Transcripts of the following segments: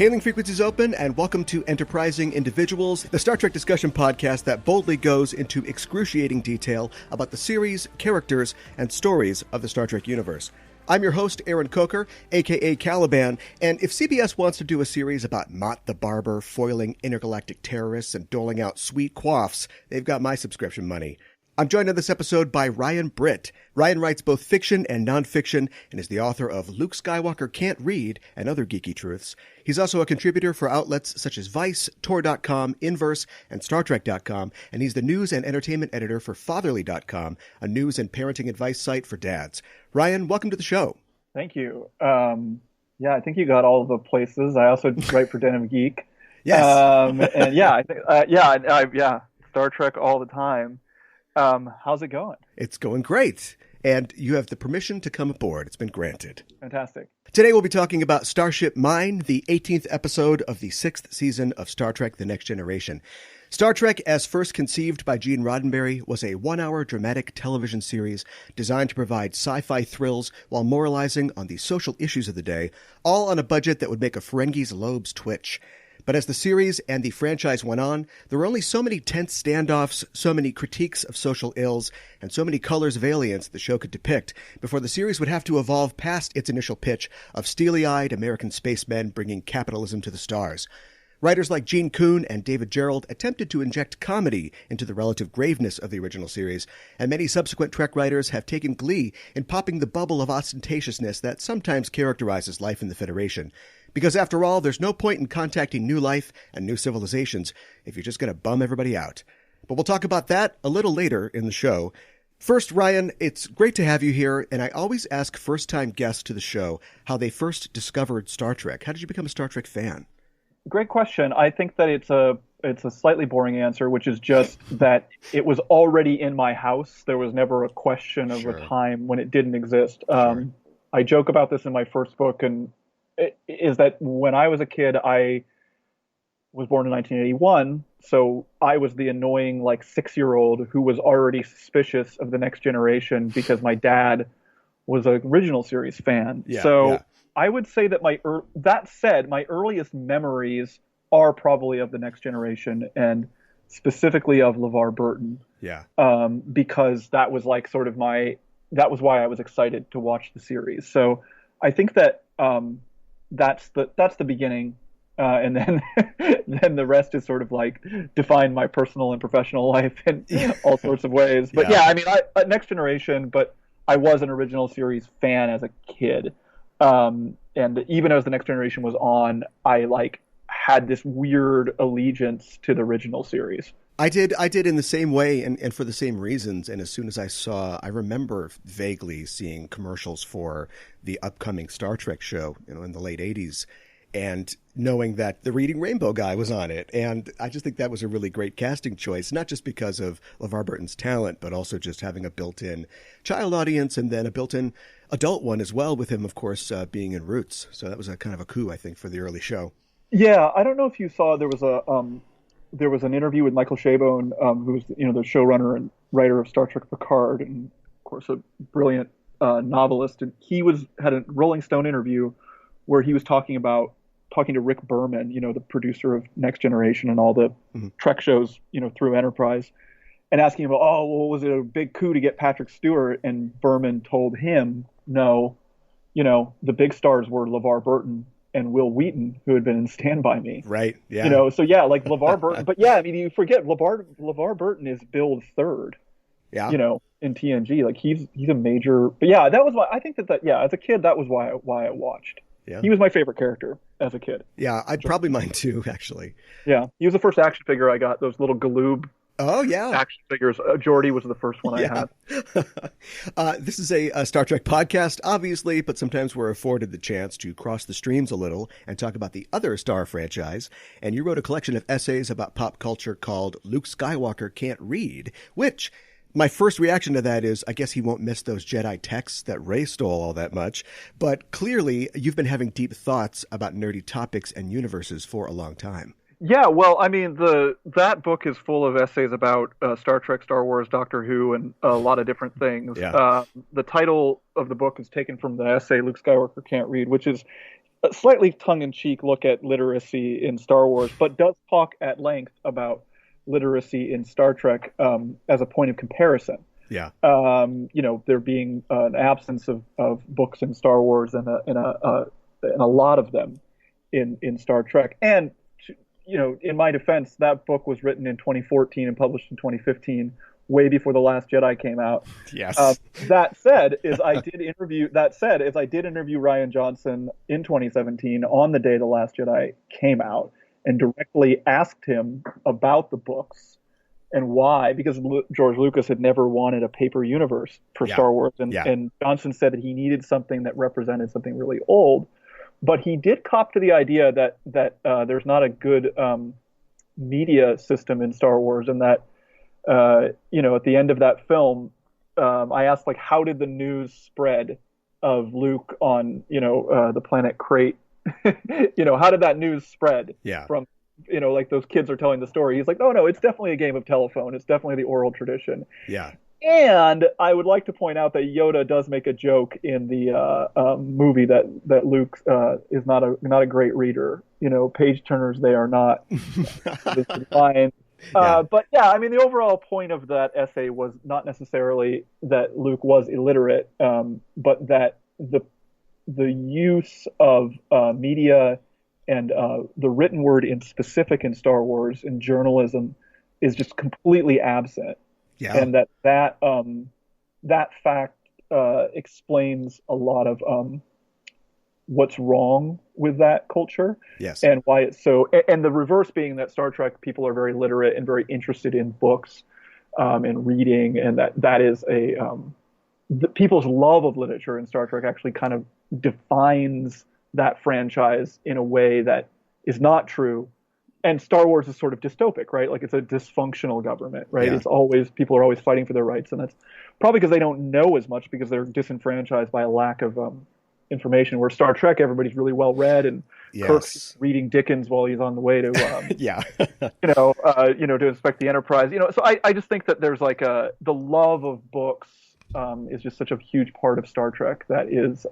Hailing frequencies open, and welcome to Enterprising Individuals, the Star Trek discussion podcast that boldly goes into excruciating detail about the series, characters, and stories of the Star Trek universe. I'm your host, Aaron Coker, a.k.a. Caliban, and if CBS wants to do a series about Mott the Barber foiling intergalactic terrorists and doling out sweet quaffs, they've got my subscription money. I'm joined on this episode by Ryan Britt. Ryan writes both fiction and nonfiction and is the author of Luke Skywalker Can't Read and Other Geeky Truths. He's also a contributor for outlets such as Vice, Tor.com, Inverse, and StarTrek.com, and he's the news and entertainment editor for Fatherly.com, a news and parenting advice site for dads. Ryan, welcome to the show. Thank you. I think you got all the places. I also write for Denim Geek. Yes. Star Trek all the time. How's it going? It's going great. And you have the permission to come aboard. It's been granted. Fantastic. Today we'll be talking about Starship Mine, the 18th episode of the 6th season of Star Trek The Next Generation. Star Trek, as first conceived by Gene Roddenberry, was a one-hour dramatic television series designed to provide sci-fi thrills while moralizing on the social issues of the day, all on a budget that would make a Ferengi's lobes twitch. But as the series and the franchise went on, there were only so many tense standoffs, so many critiques of social ills, and so many colors of aliens the show could depict before the series would have to evolve past its initial pitch of steely-eyed American spacemen bringing capitalism to the stars. Writers like Gene Kuhn and David Gerrold attempted to inject comedy into the relative graveness of the original series, and many subsequent Trek writers have taken glee in popping the bubble of ostentatiousness that sometimes characterizes life in the Federation. Because after all, there's no point in contacting new life and new civilizations if you're just going to bum everybody out. But we'll talk about that a little later in the show. First, Ryan, it's great to have you here, and I always ask first-time guests to the show how they first discovered Star Trek. How did you become a Star Trek fan? Great question. I think that it's a slightly boring answer, which is just that it was already in my house. There was never a question of a time when it didn't exist. I joke about this in my first book, and is that when I was a kid, I was born in 1981, so I was the annoying 6-year-old who was already suspicious of The Next Generation because my dad was an original series fan. I would say that that said, my earliest memories are probably of The Next Generation and specifically of LeVar Burton. Yeah. Because that was that was why I was excited to watch the series. So I think that that's the beginning, and then then the rest is sort of define my personal and professional life in all sorts of ways. But I Next Generation, but I was an original series fan as a kid, and even as The Next Generation was on, I had this weird allegiance to the original series. I did in the same way and for the same reasons. And as soon as I remember vaguely seeing commercials for the upcoming Star Trek show, in the late 80s, and knowing that the Reading Rainbow guy was on it. And I just think that was a really great casting choice, not just because of LeVar Burton's talent, but also just having a built-in child audience and then a built-in adult one as well, with him, of course, being in Roots. So that was a kind of a coup, I think, for the early show. Yeah, I don't know if you saw, there was an interview with Michael Chabon, who was the showrunner and writer of Star Trek Picard, and of course a brilliant novelist. And he had a Rolling Stone interview where he was talking to Rick Berman, the producer of Next Generation and all the Trek shows, through Enterprise, and asking about, was it a big coup to get Patrick Stewart? And Berman told him, no, the big stars were LeVar Burton and Will Wheaton, who had been in Stand By Me. Right. Yeah. LeVar Burton. But you forget LeVar Burton is billed third. Yeah. In TNG, he's a major. But yeah, that was why I think that as a kid, that was why I watched. Yeah. He was my favorite character as a kid. Yeah, I'd probably mine too, actually. Yeah, he was the first action figure I got. Those little Galoob. Oh, yeah. Action figures. Geordi was the first one I had. This is a Star Trek podcast, obviously, but sometimes we're afforded the chance to cross the streams a little and talk about the other Star franchise. And you wrote a collection of essays about pop culture called Luke Skywalker Can't Read, which my first reaction to that is, I guess he won't miss those Jedi texts that Rey stole all that much. But clearly, you've been having deep thoughts about nerdy topics and universes for a long time. Yeah, well, I mean, that book is full of essays about Star Trek, Star Wars, Doctor Who, and a lot of different things. Yeah. The title of the book is taken from the essay Luke Skywalker Can't Read, which is a slightly tongue-in-cheek look at literacy in Star Wars, but does talk at length about literacy in Star Trek as a point of comparison. Yeah. There being an absence of books in Star Wars and a lot of them in Star Trek. And in my defense, that book was written in 2014 and published in 2015, way before The Last Jedi came out. Yes. That said, I did interview Ryan Johnson in 2017 on the day The Last Jedi came out and directly asked him about the books and why, because George Lucas had never wanted a paper universe for Star Wars. And Johnson said that he needed something that represented something really old. But he did cop to the idea that there's not a good media system in Star Wars, and that at the end of that film, I asked, like, how did the news spread of Luke on the planet Crate? How did that news spread? Yeah. From like those kids are telling the story. He's like, no, it's definitely a game of telephone. It's definitely the oral tradition. Yeah. And I would like to point out that Yoda does make a joke in the movie that Luke is not a great reader. Page turners, they are not. Fine. But yeah, I mean, the overall point of that essay was not necessarily that Luke was illiterate, but that the use of media and the written word in specific in Star Wars in journalism is just completely absent. Yeah. And that fact explains a lot of what's wrong with that culture. Yes. And why it's so. And the reverse being that Star Trek people are very literate and very interested in books and reading, and that is people's love of literature in Star Trek actually kind of defines that franchise in a way that is not true. And Star Wars is sort of dystopic, right? Like, it's a dysfunctional government, right? Yeah. It's always, people are always fighting for their rights. And that's probably because they don't know as much, because they're disenfranchised by a lack of information. Where Star Trek, everybody's really well read, and Kirk's reading Dickens while he's on the way to, to inspect the Enterprise. So I just think that there's like the love of books is just such a huge part of Star Trek that is,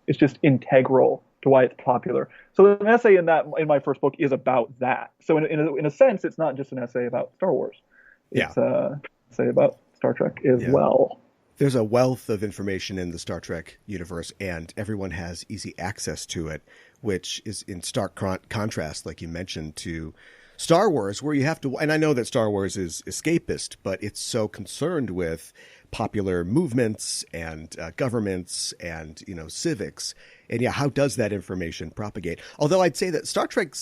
it's just integral to why it's popular. So an essay in my first book is about that. So in a sense, it's not just an essay about Star Wars. It's an essay about Star Trek as well. There's a wealth of information in the Star Trek universe, and everyone has easy access to it, which is in stark contrast, like you mentioned, to Star Wars, where you have to, and I know that Star Wars is escapist, but it's so concerned with popular movements and governments and, civics. And how does that information propagate? Although I'd say that Star Trek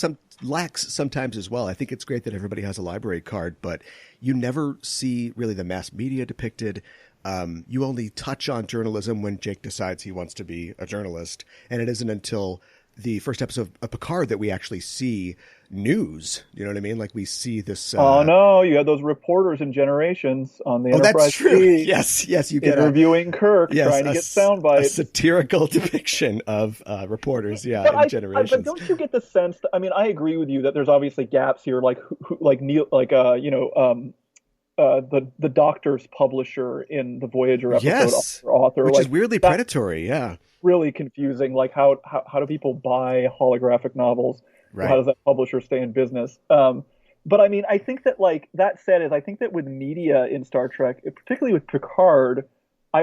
lacks sometimes as well. I think it's great that everybody has a library card, but you never see really the mass media depicted. You only touch on journalism when Jake decides he wants to be a journalist. And it isn't until the first episode of Picard that we actually see news. You know what I mean? Like, we see this. Oh no! You had those reporters in Generations on the Enterprise. That's true. Feed, yes. You get interviewing Kirk, trying to get sound bites. A satirical depiction of reportors. Yeah, in Generations. But don't you get the sense that, I mean, I agree with you that there's obviously gaps here, like Neil, the Doctor's publisher in the Voyager episode, author, which is weirdly predatory. Yeah, really confusing. Like, how do people buy holographic novels? Right. How does that publisher stay in business? But I mean, I think that, like, that said, I think that with media in Star Trek, particularly with Picard, I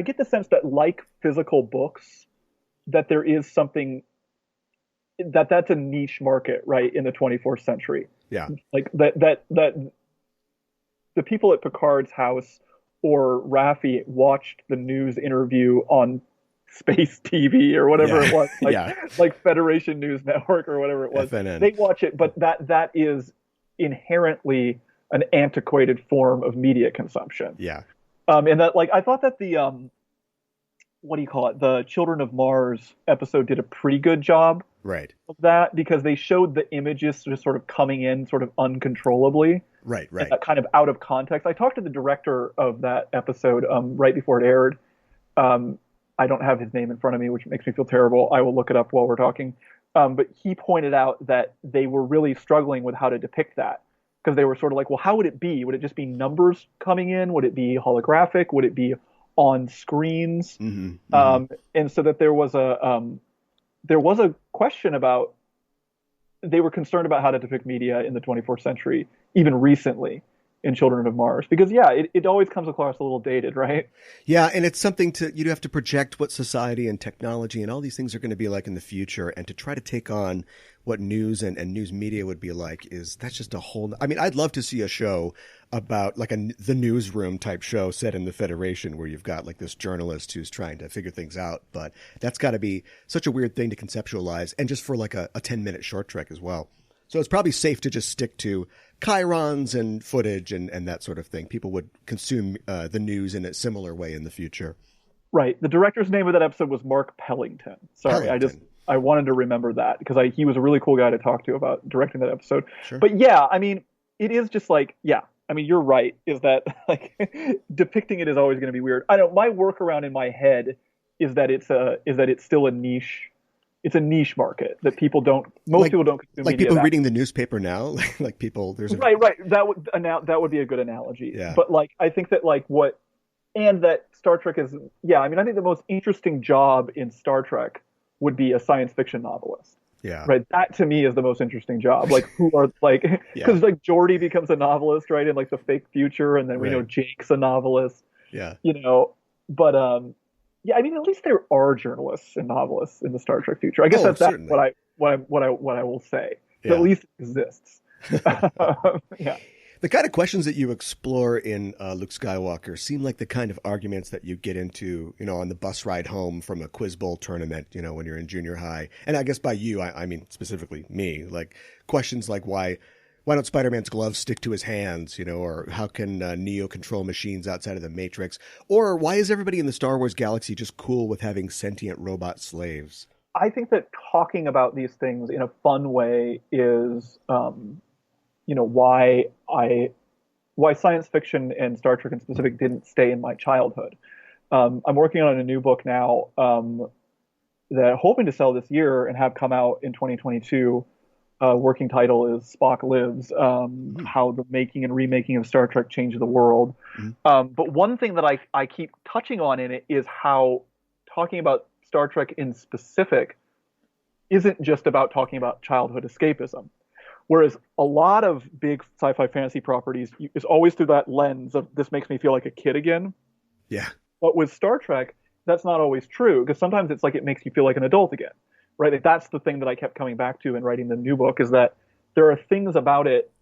get the sense that, like physical books, that there is something that's a niche market, right, in the 24th century. Yeah. Like that the people at Picard's house or Raffi watched the news interview on Space TV or whatever it was, like Federation News Network or whatever it was. FNN. They watch it, but that is inherently an antiquated form of media consumption. Yeah. And that, like, I thought that the what do you call it? The Children of Mars episode did a pretty good job of that, because they showed the images just sort of coming in sort of uncontrollably. Right. Kind of out of context. I talked to the director of that episode right before it aired. I don't have his name in front of me, which makes me feel terrible. I will look it up while we're talking. But he pointed out that they were really struggling with how to depict that, because they were sort of like, well, how would it be? Would it just be numbers coming in? Would it be holographic? Would it be on screens? Mm-hmm. And so that there was there was a question about, they were concerned about how to depict media in the 24th century, even recently in Children of Mars, because it always comes across a little dated, right? Yeah, and it's something you have to project what society and technology and all these things are going to be like in the future, and to try to take on what news and news media would be like that's just a whole. I mean, I'd love to see a show about like the newsroom type show set in the Federation, where you've got like this journalist who's trying to figure things out, but that's got to be such a weird thing to conceptualize, and just for like a 10-minute short trek as well. So it's probably safe to just stick to chyrons and footage and that sort of thing. People would consume the news in a similar way in the future. Right. The director's name of that episode was Mark Pellington. Sorry, I wanted to remember that because he was a really cool guy to talk to about directing that episode. Sure. But yeah, I mean, it is just like, I mean, you're right, is that like depicting it is always going to be weird. I don't. My workaround in my head is that it's still a niche. It's a niche market that people don't. Most people don't consume. Like people reading the newspaper now, like people. Right. That would be a good analogy. Yeah. But like, I think that that Star Trek is. Yeah, I mean, I think the most interesting job in Star Trek would be a science fiction novelist. Yeah. Right. That to me is the most interesting job. Like, who are like, because like Geordi becomes a novelist, right, in like the fake future, and then we know Jake's a novelist. Yeah. But yeah, I mean, at least there are journalists and novelists in the Star Trek future. I guess that's what I will say. Yeah. At least it exists. Yeah. The kind of questions that you explore in Luke Skywalker seem like the kind of arguments that you get into, on the bus ride home from a quiz bowl tournament, when you're in junior high. And I guess by you, I mean specifically me. Like questions like why don't Spider-Man's gloves stick to his hands, or how can Neo control machines outside of the Matrix? Or why is everybody in the Star Wars galaxy just cool with having sentient robot slaves? I think that talking about these things in a fun way is, why science fiction and Star Trek in specific didn't stay in my childhood. I'm working on a new book now that I'm hoping to sell this year and have come out in 2022. Working title is Spock Lives, how the making and remaking of Star Trek changed the world. But one thing that I keep touching on in it is how talking about Star Trek in specific isn't just about talking about childhood escapism. Whereas a lot of big sci-fi fantasy properties is always through that lens of this makes me feel like a kid again. Yeah. But with Star Trek, that's not always true, because sometimes it's like it makes you feel like an adult again. Right, like that's the thing that I kept coming back to in writing the new book, is that there are things about it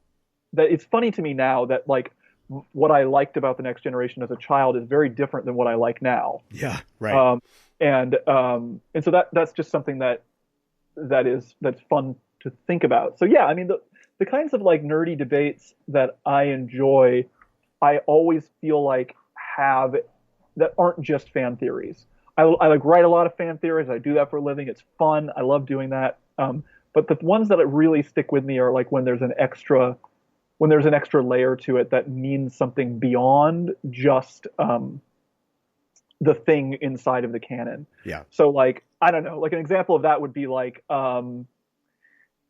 that it's funny to me now that like what I liked about The Next Generation as a child is very different than what I like now. Yeah, right. And so that's just something that's fun to think about. So yeah, I mean the kinds of like nerdy debates that I enjoy, I always feel like that aren't just fan theories. I like write a lot of fan theories. I do that for a living. It's fun. I love doing that. But the ones that really stick with me are like when there's an extra layer to it that means something beyond just the thing inside of the canon. Yeah. So like, I don't know, like an example of that would be like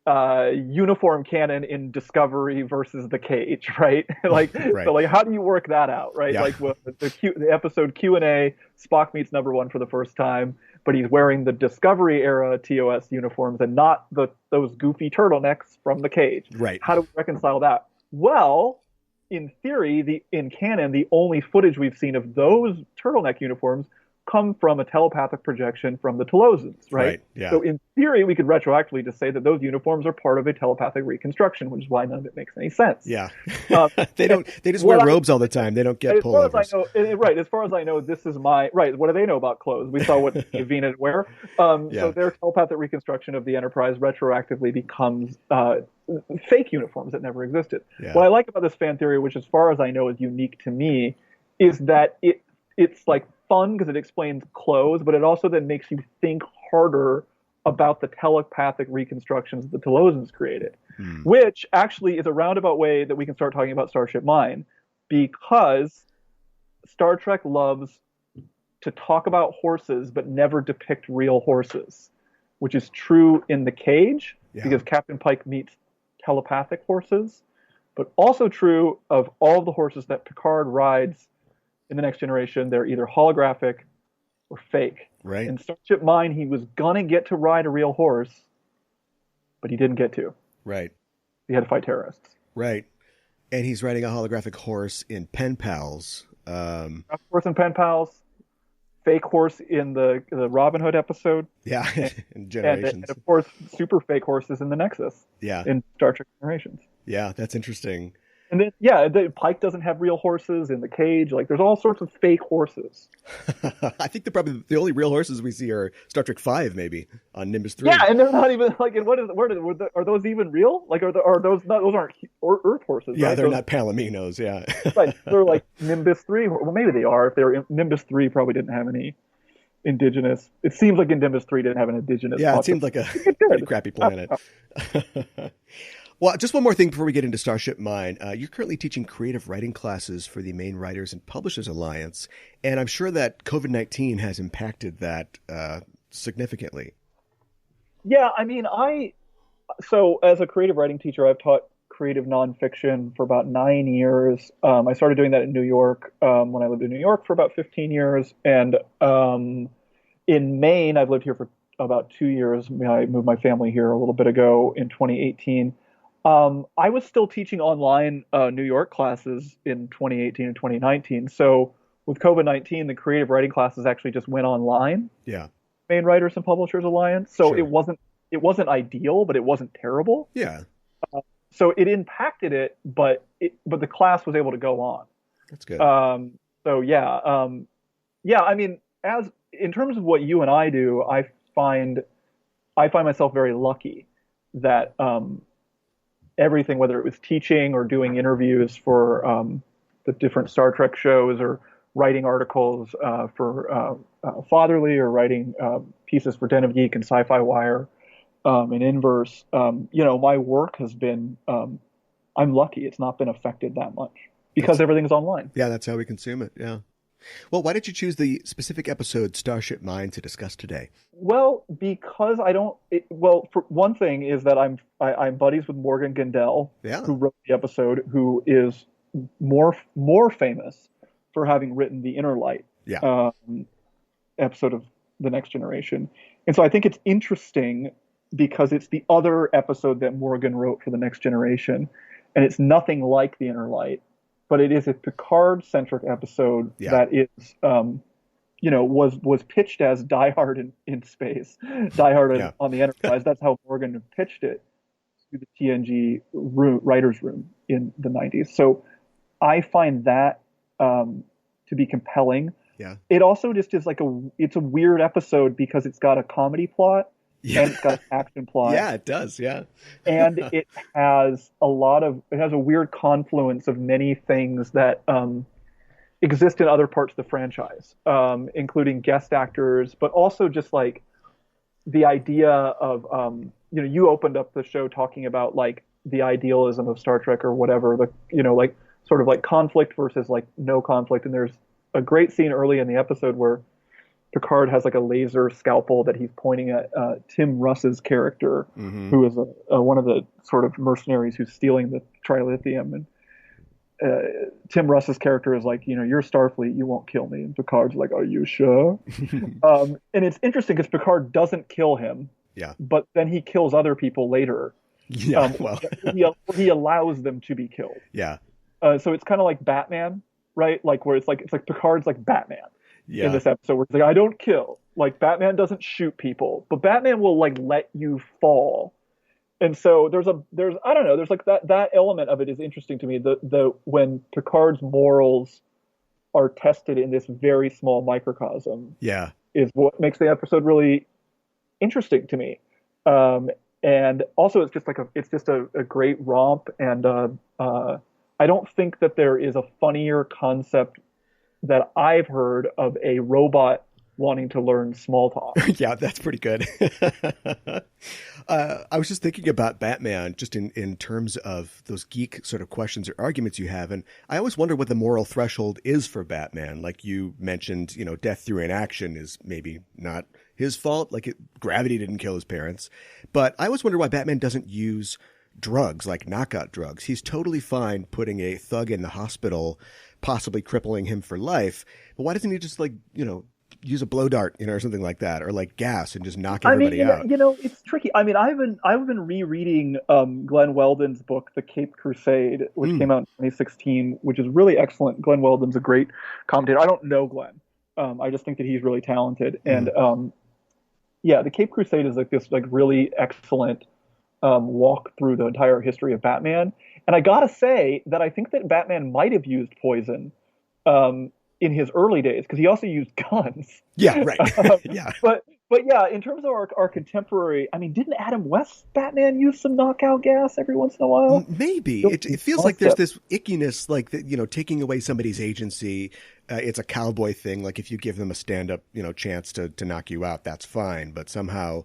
uniform canon in Discovery versus the Cage, right? Like, right. So like, how do you work that out, right? Yeah. Like the episode Q&A, Spock meets Number One for the first time, but he's wearing the Discovery era TOS uniforms and not those goofy turtlenecks from the Cage. Right. How do we reconcile that? Well, in theory, in canon, the only footage we've seen of those turtleneck uniforms come from a telepathic projection from the Talosians, right? Yeah. So in theory, we could retroactively just say that those uniforms are part of a telepathic reconstruction, which is why none of it makes any sense. Yeah. They just wear robes all the time. They don't get pullovers. As far as I know, this is what do they know about clothes? We saw what Yavina wear. So their telepathic reconstruction of the Enterprise retroactively becomes fake uniforms that never existed. Yeah. What I like about this fan theory, which as far as I know is unique to me, is that it's like fun because it explains clothes, but it also then makes you think harder about the telepathic reconstructions that the Talosians created, which actually is a roundabout way that we can start talking about Starship Mine, because Star Trek loves to talk about horses but never depict real horses, which is true in The Cage, because Captain Pike meets telepathic horses, but also true of all the horses that Picard rides in The Next Generation. They're either holographic were fake. Right. In Starship Mine, he was gonna get to ride a real horse, but he didn't get to. Right. He had to fight terrorists. Right. And he's riding a holographic horse in Pen Pals. Horse and Pen Pals, fake horse in the Robin Hood episode. Yeah, in Generations. And of course, super fake horses in the Nexus. Yeah. In Star Trek Generations. Yeah, that's interesting. And then, yeah, Pike doesn't have real horses in the cage. Like, there's all sorts of fake horses. I think probably the only real horses we see are Star Trek V, maybe on Nimbus 3. Yeah, and they're not even like. And are those even real? Like, are those not? Those aren't Earth horses. Yeah, right? they're not Palominos. Yeah, right. They're like Nimbus 3. Well, maybe they are. If they're Nimbus 3, probably didn't have any indigenous. It seems like Nimbus 3 didn't have an indigenous. Yeah, it seemed like a pretty crappy planet. Well, just one more thing before we get into Starship Mine. You're currently teaching creative writing classes for the Maine Writers and Publishers Alliance, and I'm sure that COVID-19 has impacted that significantly. Yeah, I mean, so as a creative writing teacher, I've taught creative nonfiction for about 9 years. I started doing that in New York when I lived in New York for about 15 years, and in Maine, I've lived here for about 2 years. I moved my family here a little bit ago in 2018. I was still teaching online New York classes in 2018 and 2019. So with COVID-19, the creative writing classes actually just went online. Yeah. Maine Writers and Publishers Alliance. So Sure. it wasn't ideal, but it wasn't terrible. Yeah. So it impacted it, but the class was able to go on. That's good. So yeah, yeah. I mean, as in terms of what you and I do, I find myself very lucky that everything, whether it was teaching or doing interviews for the different Star Trek shows, or writing articles for Fatherly, or writing pieces for Den of Geek and Sci-Fi Wire and Inverse, my work has been, I'm lucky it's not been affected that much because everything's online. Yeah, that's how we consume it. Yeah. Well, why did you choose the specific episode Starship Mine to discuss today? Well, because for one thing is that I'm buddies with Morgan Gandel, who wrote the episode, who is more famous for having written the Inner Light episode of The Next Generation. And so I think it's interesting because it's the other episode that Morgan wrote for The Next Generation, and it's nothing like the Inner Light, but it is a Picard-centric episode that is, was pitched as Die Hard in space, Die Hard on the Enterprise. That's how Morgan pitched it to the TNG writer's room in the 90s. So I find that to be compelling. Yeah. It also just is it's a weird episode because it's got a comedy plot. Yeah. And it's got an action plot. Yeah, it does. Yeah. And it has a weird confluence of many things that exist in other parts of the franchise, including guest actors, but also just like the idea of, you opened up the show talking about like the idealism of Star Trek or whatever, like sort of like conflict versus like no conflict. And there's a great scene early in the episode where Picard has like a laser scalpel that he's pointing at Tim Russ's character, who is one of the sort of mercenaries who's stealing the trilithium. And Tim Russ's character is like, you're Starfleet, you won't kill me. And Picard's like, are you sure? And it's interesting because Picard doesn't kill him, but then he kills other people later. Yeah, well, he allows them to be killed. Yeah. So it's kind of like Batman, right? Like where it's like Picard's like Batman. In this episode, where it's like, I don't kill. Like Batman doesn't shoot people, but Batman will like let you fall. And so there's I don't know, there's like that element of it is interesting to me. The when Picard's morals are tested in this very small microcosm, is what makes the episode really interesting to me. And also it's just a great romp, and I don't think that there is a funnier concept that I've heard of a robot wanting to learn small talk. Yeah, that's pretty good. I was just thinking about Batman just in terms of those geek sort of questions or arguments you have. And I always wonder what the moral threshold is for Batman. Like you mentioned, death through inaction is maybe not his fault. Like gravity didn't kill his parents. But I always wonder why Batman doesn't use drugs, like knockout drugs. He's totally fine putting a thug in the hospital, possibly crippling him for life. But why doesn't he just use a blow dart, or something like that, or like gas and just knock everybody out. It's tricky. I mean, I've been rereading Glenn Weldon's book, The Cape Crusade, which came out in 2016, which is really excellent. Glenn Weldon's a great commentator. I don't know Glenn. I just think that he's really talented. And The Cape Crusade is like this like really excellent walk through the entire history of Batman. And I gotta say that I think that Batman might have used poison in his early days, because he also used guns. Yeah, right. Yeah. But yeah, in terms of our contemporary, I mean, didn't Adam West's Batman use some knockout gas every once in a while? Maybe. It feels like there's this ickiness, like, taking away somebody's agency. It's a cowboy thing. Like, if you give them a stand-up, chance to knock you out, that's fine. But somehow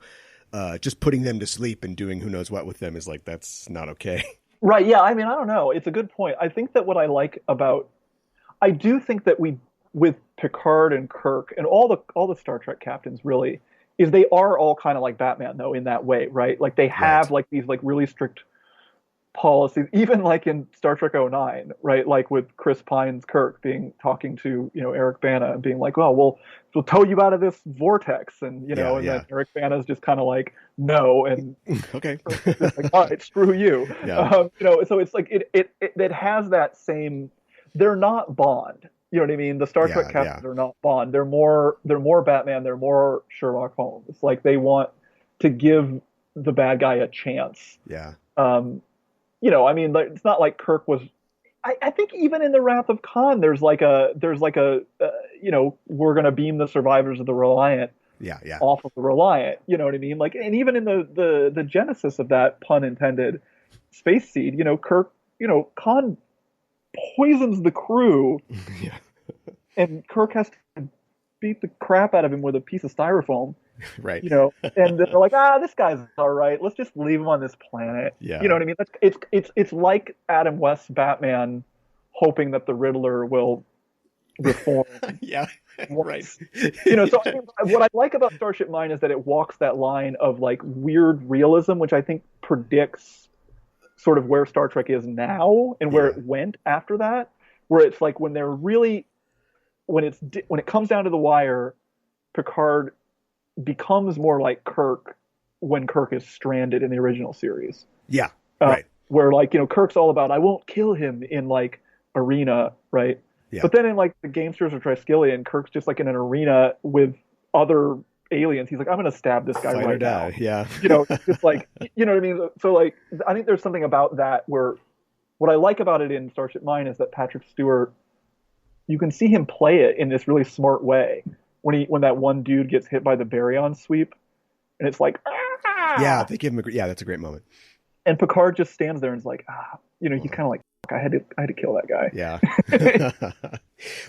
just putting them to sleep and doing who knows what with them is like, that's not okay. Right, yeah. I mean, I don't know. It's a good point. I think that what I do think that with Picard and Kirk and all the Star Trek captains really, is they are all kind of like Batman though in that way, right? Like they have like these like really strict policies, even like in Star Trek 09, right? Like with Chris Pine's Kirk talking to Eric Bana and being like, well, we'll tow you out of this vortex, and then Eric Bana's just kind of like, no, and okay, like, all right, screw you, so it's like it has that same. They're not Bond. You know what I mean? The Star Trek captains are not Bond. They're more Batman. They're more Sherlock Holmes. It's like they want to give the bad guy a chance. Yeah. I mean, it's not like Kirk was. I think even in the Wrath of Khan, there's like a we're gonna beam the survivors of the Reliant. Off of the Reliant. You know what I mean? Like, and even in the genesis of that, pun intended, space seed. Kirk. Khan poisons the crew, and Kirk has to beat the crap out of him with a piece of styrofoam, right? And they're like, this guy's all right. Let's just leave him on this planet. Yeah. You know what I mean? It's like Adam West's Batman hoping that the Riddler will reform. Yeah, right. So I mean, what I like about Starship Mine is that it walks that line of like weird realism, which I think predicts sort of where Star Trek is now and where it went after that, where it's like when it comes down to the wire, Picard becomes more like Kirk when Kirk is stranded in the original series. Yeah, right. Where like, Kirk's all about, I won't kill him in like arena, right? Yeah. But then in like the Gamesters of Triskelion, Kirk's just like in an arena with other aliens. He's like, I'm gonna stab this guy right now. Yeah. Just like, you know what I mean? So like, I think there's something about that where what I like about it in Starship Mine is that Patrick Stewart, you can see him play it in this really smart way when that one dude gets hit by the baryon sweep, and it's like, yeah, they give him that's a great moment. And Picard just stands there and is like, he's kind of like, I had to kill that guy. Yeah.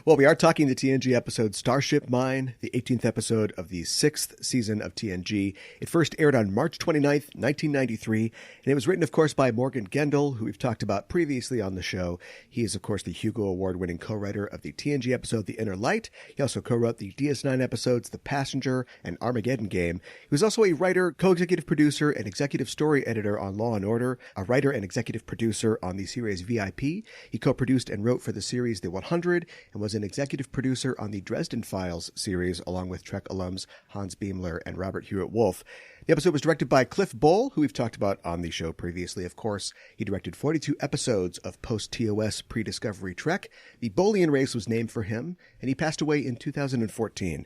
Well, we are talking the TNG episode Starship Mine, the 18th episode of the 6th season of TNG. It first aired on March 29th, 1993, and it was written, of course, by Morgan Gendel, who we've talked about previously on the show. He is, of course, the Hugo Award-winning co-writer of the TNG episode The Inner Light. He also co-wrote the DS9 episodes The Passenger and Armageddon Game. He was also a writer, co-executive producer, and executive story editor on Law & Order, a writer and executive producer on the series VIP. He co-produced and wrote for the series The 100, and was an executive producer on the Dresden Files series, along with Trek alums Hans Beimler and Robert Hewitt-Wolf. The episode was directed by Cliff Bole, who we've talked about on the show previously, of course. He directed 42 episodes of post-TOS pre-Discovery Trek. The Bolian race was named for him, and he passed away in 2014.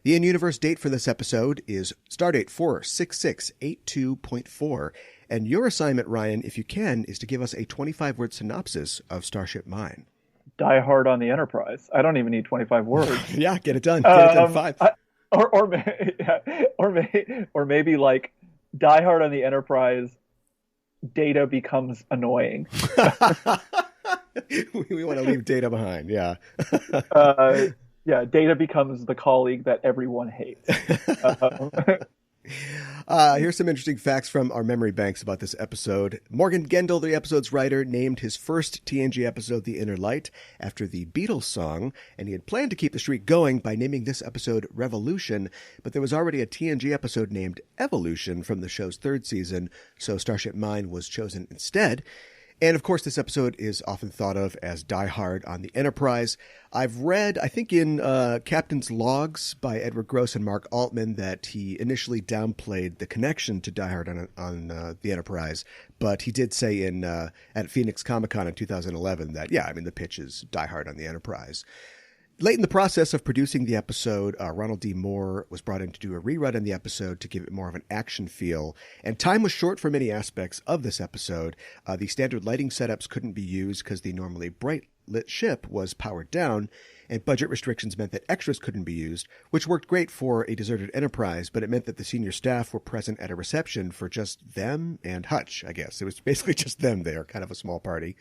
The in-universe date for this episode is Stardate 46682.4. And your assignment, Ryan, if you can, is to give us a 25-word synopsis of Starship Mine. Die hard on the Enterprise. I don't even need 25 words. Yeah, get it done. Get it done 5. Or maybe like die hard on the Enterprise. Data becomes annoying. We want to leave Data behind. Yeah. Data becomes the colleague that everyone hates. Here's some interesting facts from our memory banks about this episode. Morgan Gendel, the episode's writer, named his first TNG episode The Inner Light after the Beatles song, and he had planned to keep the streak going by naming this episode Revolution, but there was already a TNG episode named Evolution from the show's 3rd season, so Starship Mine was chosen instead. And of course, this episode is often thought of as Die Hard on the Enterprise. I've read, I think in Captain's Logs by Edward Gross and Mark Altman, that he initially downplayed the connection to Die Hard on the Enterprise. But he did say at Phoenix Comic-Con in 2011 that, the pitch is Die Hard on the Enterprise. Late in the process of producing the episode, Ronald D. Moore was brought in to do a rerun in the episode to give it more of an action feel. And time was short for many aspects of this episode. The standard lighting setups couldn't be used because the normally bright lit ship was powered down, and budget restrictions meant that extras couldn't be used, which worked great for a deserted Enterprise, but it meant that the senior staff were present at a reception for just them and Hutch, I guess. It was basically just them there, kind of a small party.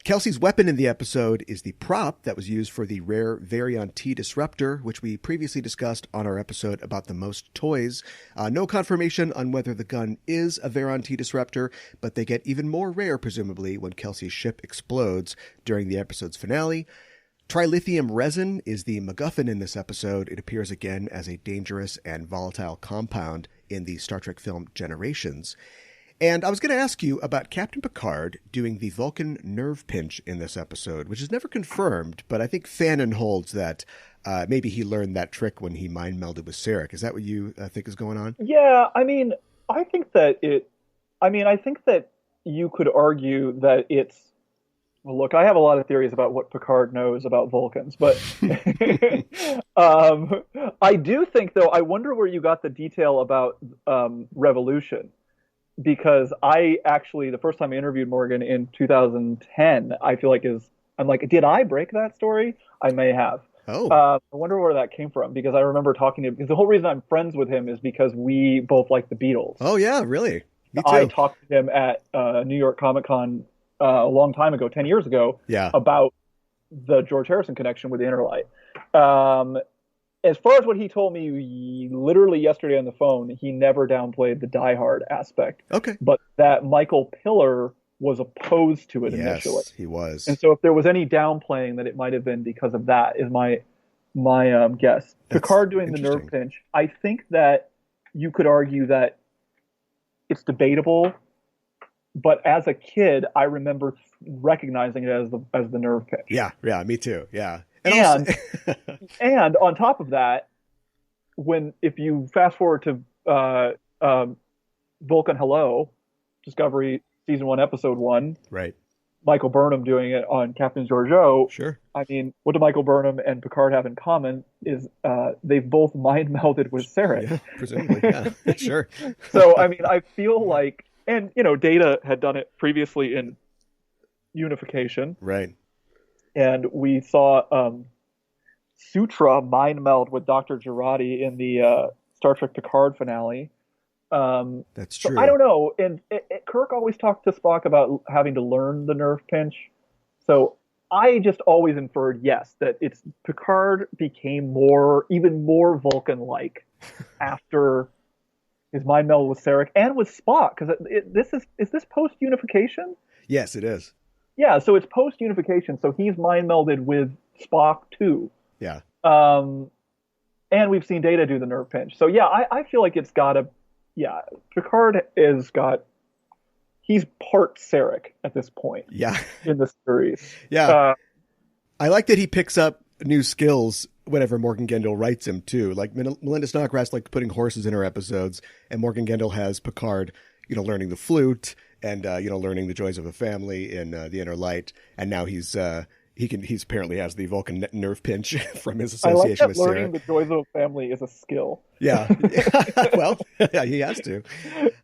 Kelsey's weapon in the episode is the prop that was used for the rare Baryon T disruptor, which we previously discussed on our episode about the most toys. No confirmation on whether the gun is a Baryon T disruptor, but they get even more rare, presumably, when Kelsey's ship explodes during the episode's finale. Trilithium resin is the MacGuffin in this episode. It appears again as a dangerous and volatile compound in the Star Trek film Generations. And I was going to ask you about Captain Picard doing the Vulcan nerve pinch in this episode, which is never confirmed, but I think Fanon holds that maybe he learned that trick when he mind melded with Sarek. Is that what you think is going on? Yeah, I think that you could argue that it's, well, look, I have a lot of theories about what Picard knows about Vulcans, but I do think, though, I wonder where you got the detail about Revolution. Because I actually, the first time I interviewed Morgan in 2010, I feel like I'm like, did I break that story? I may have. Oh. I wonder where that came from, because I remember talking to him, because the whole reason I'm friends with him is because we both like the Beatles. Oh, yeah, really? Me too. I talked to him at New York Comic Con a long time ago, 10 years ago, about the George Harrison connection with the Inner Light. As far as what he told me literally yesterday on the phone, he never downplayed the Die Hard aspect. Okay. But that Michael Piller was opposed to it initially. Yes, he was. And so if there was any downplaying, that it might have been because of that, is my guess. That's Picard doing the nerve pinch, I think that you could argue that it's debatable, but as a kid, I remember recognizing it as the nerve pinch. Yeah, me too, yeah. And on top of that, if you fast forward to Vulcan Hello, Discovery Season 1, Episode 1, right? Michael Burnham doing it on Captain Georgiou. Sure. I mean, what do Michael Burnham and Picard have in common is they've both mind melded with Sarek. Yeah, presumably, yeah. Sure. So, I mean, I feel like, and, Data had done it previously in Unification. Right. And we saw Sutra mind meld with Dr. Jurati in the Star Trek Picard finale. That's true. So I don't know. And Kirk always talked to Spock about having to learn the nerve pinch. So I just always inferred, yes, that Picard became even more Vulcan-like after his mind meld with Sarek and with Spock. Because is this post-unification? Yes, it is. Yeah, so it's post-unification, so he's mind melded with Spock too. Yeah. And we've seen Data do the nerve pinch. So yeah, I feel like Picard he's part Sarek at this point. Yeah. In the series. Yeah. I like that he picks up new skills whenever Morgan Gendel writes him too. Like Melinda Snodgrass liked putting horses in her episodes, and Morgan Gendel has Picard, learning the flute, and learning the joys of a family in the Inner Light, and now he's apparently has the Vulcan nerve pinch from his association with Sarah. Learning the joys of a family is a skill. Yeah, well, yeah, he has to.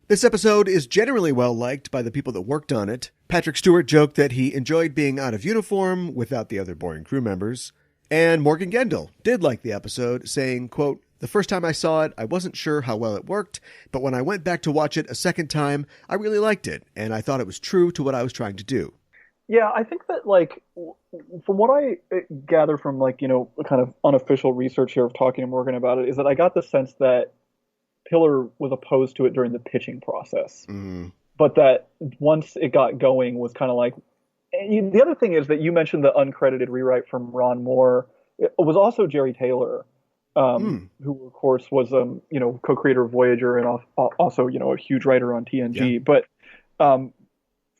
This episode is generally well liked by the people that worked on it. Patrick Stewart joked that he enjoyed being out of uniform without the other boring crew members, and Morgan Gendel did like the episode, saying, quote, "The first time I saw it, I wasn't sure how well it worked, but when I went back to watch it a second time, I really liked it, and I thought it was true to what I was trying to do." Yeah, I think that, from what I gather from, kind of unofficial research here of talking to Morgan about it, is that I got the sense that Piller was opposed to it during the pitching process. Mm. But that once it got going was kind of like... And the other thing is that you mentioned the uncredited rewrite from Ron Moore. It was also Jerry Taylor. Who of course was co-creator of Voyager and also a huge writer on TNG. Yeah. But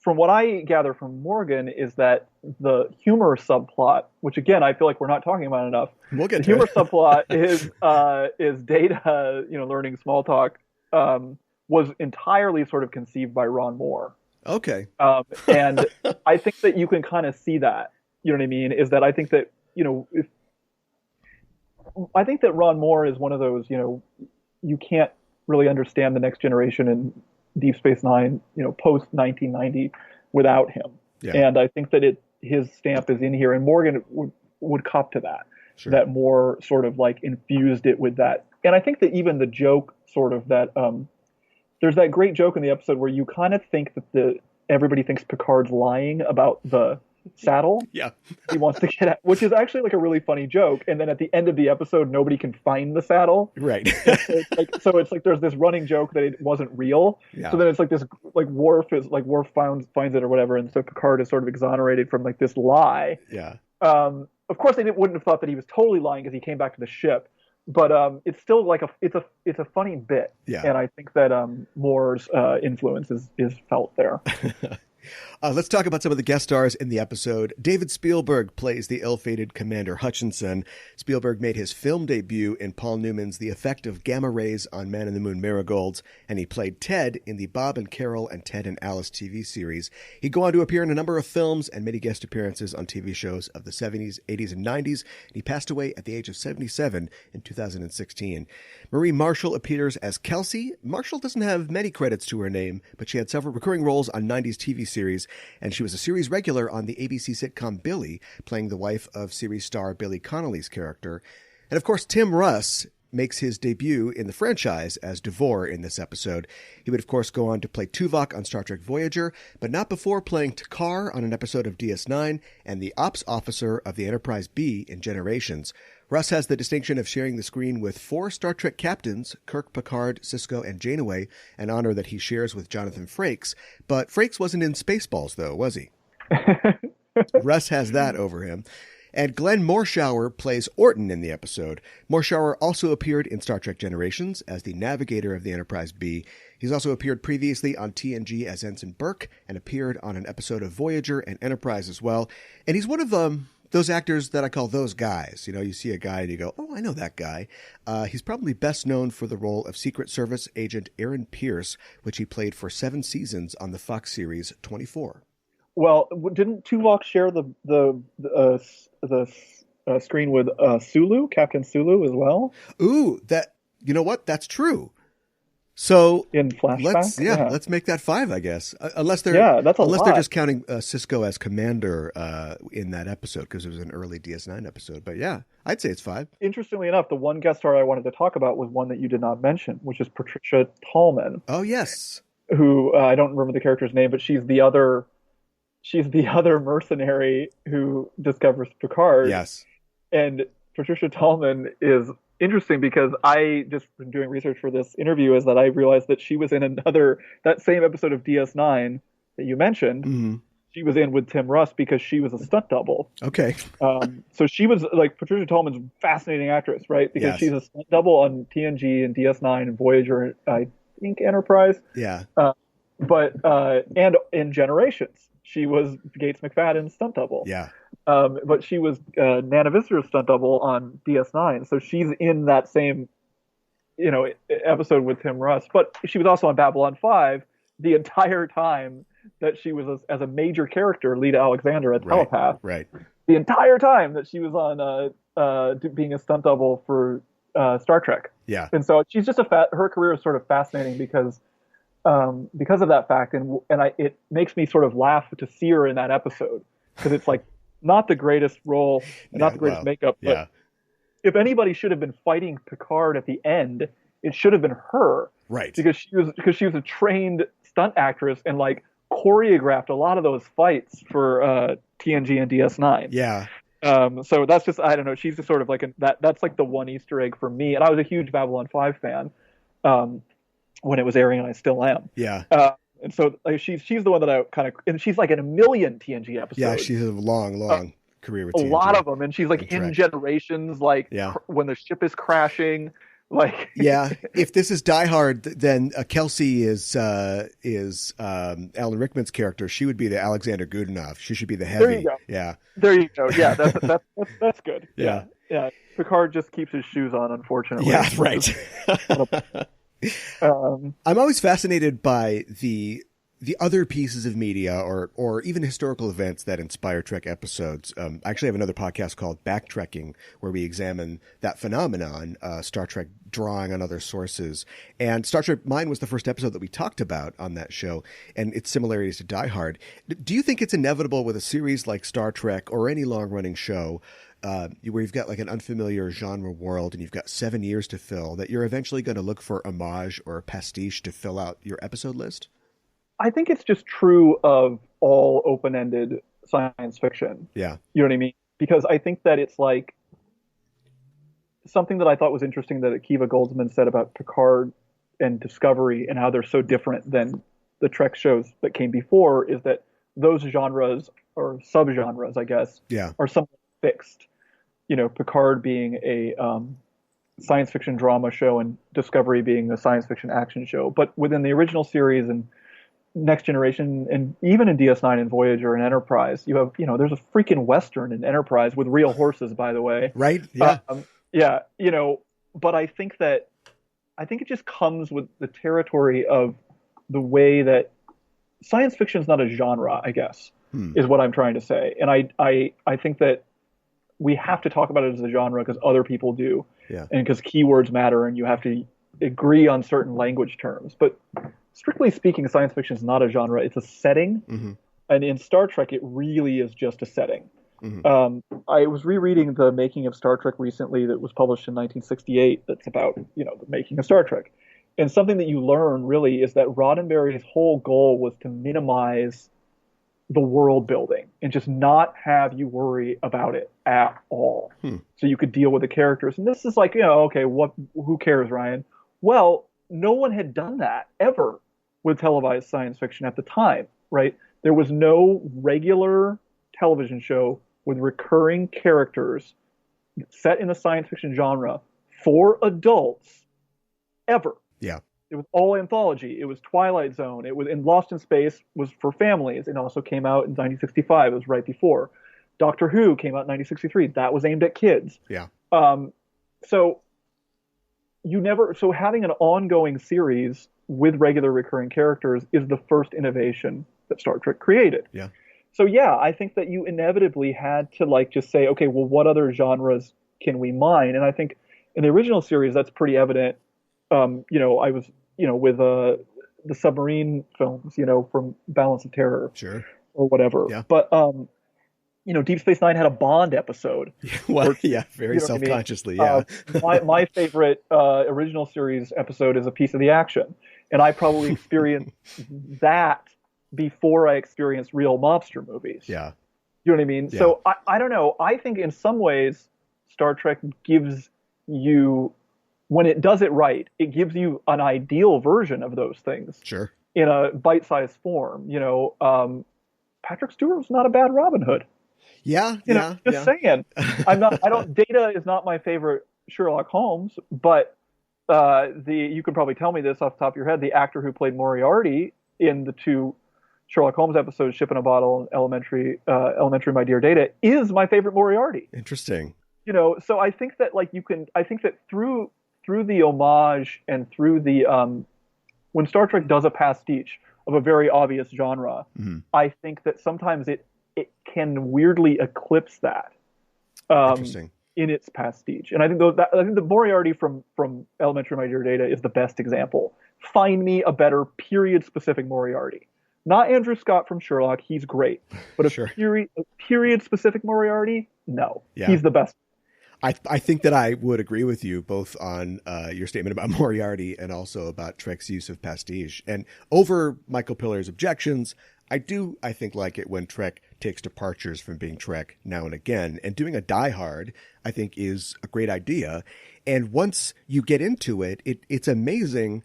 from what I gather from Morgan is that the humor subplot, which again I feel like we're not talking about enough, we'll get the to humor it. subplot is Data, learning small talk, was entirely sort of conceived by Ron Moore. Okay. And I think that you can kind of see that. You know what I mean? Is that I think that I think that Ron Moore is one of those, you can't really understand the Next Generation and Deep Space Nine, post 1990 without him. Yeah. And I think that his stamp is in here, and Morgan would cop to that. Sure. That Moore sort of like infused it with that. And I think that even the joke sort of that, there's that great joke in the episode where you kind of think that everybody thinks Picard's lying about the saddle. Yeah. He wants to get at, which is actually like a really funny joke. And then at the end of the episode, nobody can find the saddle. Right. so it's like there's this running joke that it wasn't real. Yeah. So then it's like this, like Worf finds it or whatever, and so Picard is sort of exonerated from like this lie. Yeah. Of course, they wouldn't have thought that he was totally lying because he came back to the ship. But it's still like it's a funny bit. Yeah. And I think that Moore's influence is felt there. Let's talk about some of the guest stars in the episode. David Spielberg plays the ill-fated Commander Hutchinson. Spielberg made his film debut in Paul Newman's The Effect of Gamma Rays on Man in the Moon Marigolds, and he played Ted in the Bob and Carol and Ted and Alice TV series. He'd go on to appear in a number of films and many guest appearances on TV shows of the 70s, 80s, and 90s, and he passed away at the age of 77 in 2016. Marie Marshall appears as Kelsey. Marshall doesn't have many credits to her name, but she had several recurring roles on 90s TV series, and she was a series regular on the ABC sitcom Billy, playing the wife of series star Billy Connolly's character. And of course, Tim Russ makes his debut in the franchise as Devore in this episode. He would, of course, go on to play Tuvok on Star Trek Voyager, but not before playing Takar on an episode of DS9 and the ops officer of the Enterprise B in Generations. Russ has the distinction of sharing the screen with 4 Star Trek captains, Kirk, Picard, Sisko, and Janeway, an honor that he shares with Jonathan Frakes. But Frakes wasn't in Spaceballs, though, was he? Russ has that over him. And Glenn Morshower plays Orton in the episode. Morshower also appeared in Star Trek Generations as the navigator of the Enterprise B. He's also appeared previously on TNG as Ensign Burke and appeared on an episode of Voyager and Enterprise as well. And he's one of those actors that I call those guys. You see a guy and you go, oh, I know that guy. He's probably best known for the role of Secret Service agent Aaron Pierce, which he played for 7 seasons on the Fox series 24. Well, didn't Tuvok share the screen with Sulu, Captain Sulu, as well? Ooh, you know what? That's true. So in flashback, let's make that 5, I guess. Unless they're they're just counting Sisko as commander in that episode because it was an early DS9 episode. But yeah, I'd say it's 5. Interestingly enough, the one guest star I wanted to talk about was one that you did not mention, which is Patricia Tallman. Oh yes, who I don't remember the character's name, but she's the other mercenary who discovers Picard. Yes, and Patricia Tallman is interesting because I just been doing research for this interview is that I realized that she was in that same episode of DS9 that you mentioned. Mm-hmm. She was in with Tim Russ because she was a stunt double. Okay. So she was like Patricia Tallman's a fascinating actress, right? Because she's a stunt double on TNG and DS9 and Voyager, I think Enterprise. Yeah. And in Generations, she was Gates McFadden's stunt double. Yeah. But she was Nana Visitor's stunt double on DS9, so she's in that same, episode with Tim Russ. But she was also on Babylon 5 the entire time that she was as a major character, Lita Alexander, a telepath. Right. The entire time that she was on being a stunt double for Star Trek. Yeah. And so she's just her career is sort of fascinating because of that fact, and it makes me sort of laugh to see her in that episode because it's like. Not the greatest role, not the greatest makeup, but if anybody should have been fighting Picard at the end, it should have been her, right? Because she was a trained stunt actress and like choreographed a lot of those fights for TNG and DS9. Yeah. So that's just I don't know. She's just sort of like that's like the one Easter egg for me, and I was a huge Babylon 5 fan when it was airing, and I still am. Yeah. And so she's the one that I kind of, and she's like in a million TNG episodes. Yeah, she's a long career with TNG. A lot of them, and she's like in Generations, like when the ship is crashing, Like, yeah, if this is Die Hard, then Kelsey is Alan Rickman's character. She would be the Alexander Godunov. She should be the heavy. There you go. Yeah, there you go. Yeah, that's good. Yeah. Yeah. Picard just keeps his shoes on, unfortunately. Yeah, right. I'm always fascinated by the other pieces of media or even historical events that inspire Trek episodes. I actually have another podcast called Backtrekking, where we examine that phenomenon, Star Trek drawing on other sources. And Starship Mine was the first episode that we talked about on that show, and its similarities to Die Hard. Do you think it's inevitable with a series like Star Trek or any long-running show, where you've got like an unfamiliar genre world and you've got 7 years to fill, that you're eventually going to look for homage or pastiche to fill out your episode list? I think it's just true of all open-ended science fiction. Yeah. You know what I mean? Because I think that it's like something that I thought was interesting that Akiva Goldsman said about Picard and Discovery and how they're so different than the Trek shows that came before is that those genres or subgenres, I guess, are somewhat fixed. You know, Picard being a science fiction drama show and Discovery being a science fiction action show. But within the original series and Next Generation, and even in DS9 and Voyager and Enterprise, you have, there's a freaking Western in Enterprise with real horses, by the way. Right. Yeah. But I think it just comes with the territory of the way that science fiction is not a genre, I guess, is what I'm trying to say. And I think that we have to talk about it as a genre because other people do. Yeah. And because keywords matter and you have to agree on certain language terms. But strictly speaking, science fiction is not a genre. It's a setting. Mm-hmm. And in Star Trek, it really is just a setting. Mm-hmm. I was rereading the making of Star Trek recently that was published in 1968 that's about, the making of Star Trek. And something that you learn really is that Roddenberry's whole goal was to minimize the world building and just not have you worry about it at all. So you could deal with the characters. And this is like, okay, who cares, Ryan? Well, no one had done that ever with televised science fiction at the time, right? There was no regular television show with recurring characters set in the science fiction genre for adults ever. Yeah. It was all anthology. It was Twilight Zone. It was in Lost in Space was for families. It also came out in 1965. It was right before. Doctor Who came out in 1963. That was aimed at kids. Yeah. So having an ongoing series with regular recurring characters is the first innovation that Star Trek created. Yeah. So I think that you inevitably had to just say, okay, well, what other genres can we mine? And I think in the original series, that's pretty evident. I was, with the submarine films, from Balance of Terror, sure, or whatever. Yeah. But Deep Space Nine had a Bond episode. Very self-consciously. Yeah. My favorite original series episode is A Piece of the Action, and I probably experienced that before I experienced real mobster movies. Yeah. You know what I mean? Yeah. So I don't know. I think in some ways Star Trek gives you, when it does it right, it gives you an ideal version of those things. Sure. In a bite-sized form. Patrick Stewart was not a bad Robin Hood. Yeah. Saying. Data is not my favorite Sherlock Holmes, but you can probably tell me this off the top of your head. The actor who played Moriarty in the two Sherlock Holmes episodes, Ship in a Bottle and Elementary My Dear Data, is my favorite Moriarty. Interesting. So I think that I think that through the homage and through the when Star Trek does a pastiche of a very obvious genre, mm-hmm. I think that sometimes it can weirdly eclipse that in its pastiche. And I think the Moriarty from Elementary My Dear Data is the best example. Find me a better period-specific Moriarty. Not Andrew Scott from Sherlock, he's great. But a period-specific Moriarty, no. Yeah. He's the best. I think that I would agree with you both on your statement about Moriarty and also about Trek's use of pastiche. And over Michael Pillar's objections, I think like it when Trek takes departures from being Trek now and again. And doing a Die Hard, I think, is a great idea. And once you get into it, it's amazing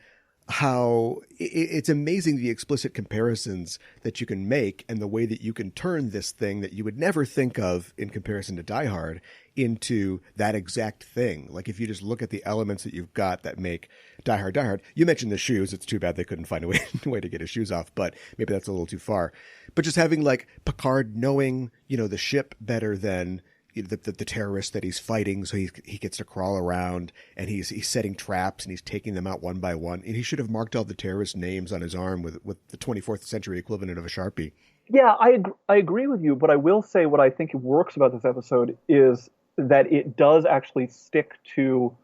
how it's amazing the explicit comparisons that you can make and the way that you can turn this thing that you would never think of in comparison to Die Hard into that exact thing. Like if you just look at the elements that you've got that make Die Hard. You mentioned the shoes. It's too bad they couldn't find a way to get his shoes off, but maybe that's a little too far. But just having like Picard knowing, the ship better than the terrorists that he's fighting, so he gets to crawl around and he's setting traps and he's taking them out one by one. And he should have marked all the terrorist names on his arm with the 24th century equivalent of a Sharpie. Yeah, I agree with you, but I will say what I think works about this episode is that it does actually stick to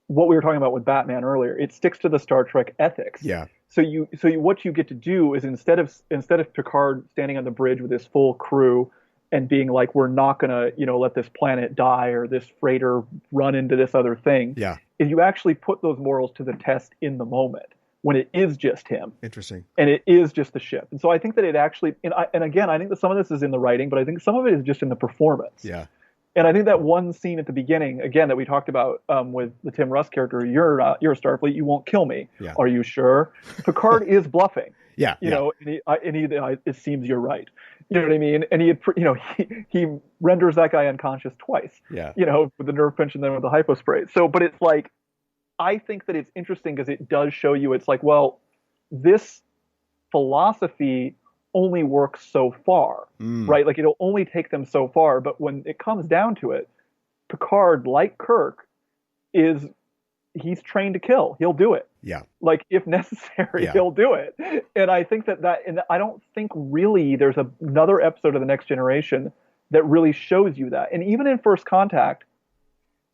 what we were talking about with Batman earlier. It sticks to the Star Trek ethics. Yeah. So what you get to do is instead of Picard standing on the bridge with his full crew and being like, we're not going to, let this planet die or this freighter run into this other thing. Yeah. Is you actually put those morals to the test in the moment when it is just him. Interesting. And it is just the ship. And so I think that it actually, and again, I think that some of this is in the writing, but I think some of it is just in the performance. Yeah. And I think that one scene at the beginning, again, that we talked about with the Tim Russ character, you're a Starfleet, you won't kill me. Yeah. Are you sure? Picard is bluffing. Yeah. You know, and he it seems you're right. You know what I mean? And he renders that guy unconscious twice. Yeah. With the nerve pinch and then with the hypo spray. So, but it's like, I think that it's interesting because it does show you, it's like, well, this philosophy only works so far, right? Like it'll only take them so far. But when it comes down to it, Picard, like Kirk, he's trained to kill. He'll do it. Yeah. Like if necessary, he'll do it. And I think and I don't think really there's another episode of The Next Generation that really shows you that. And even in First Contact,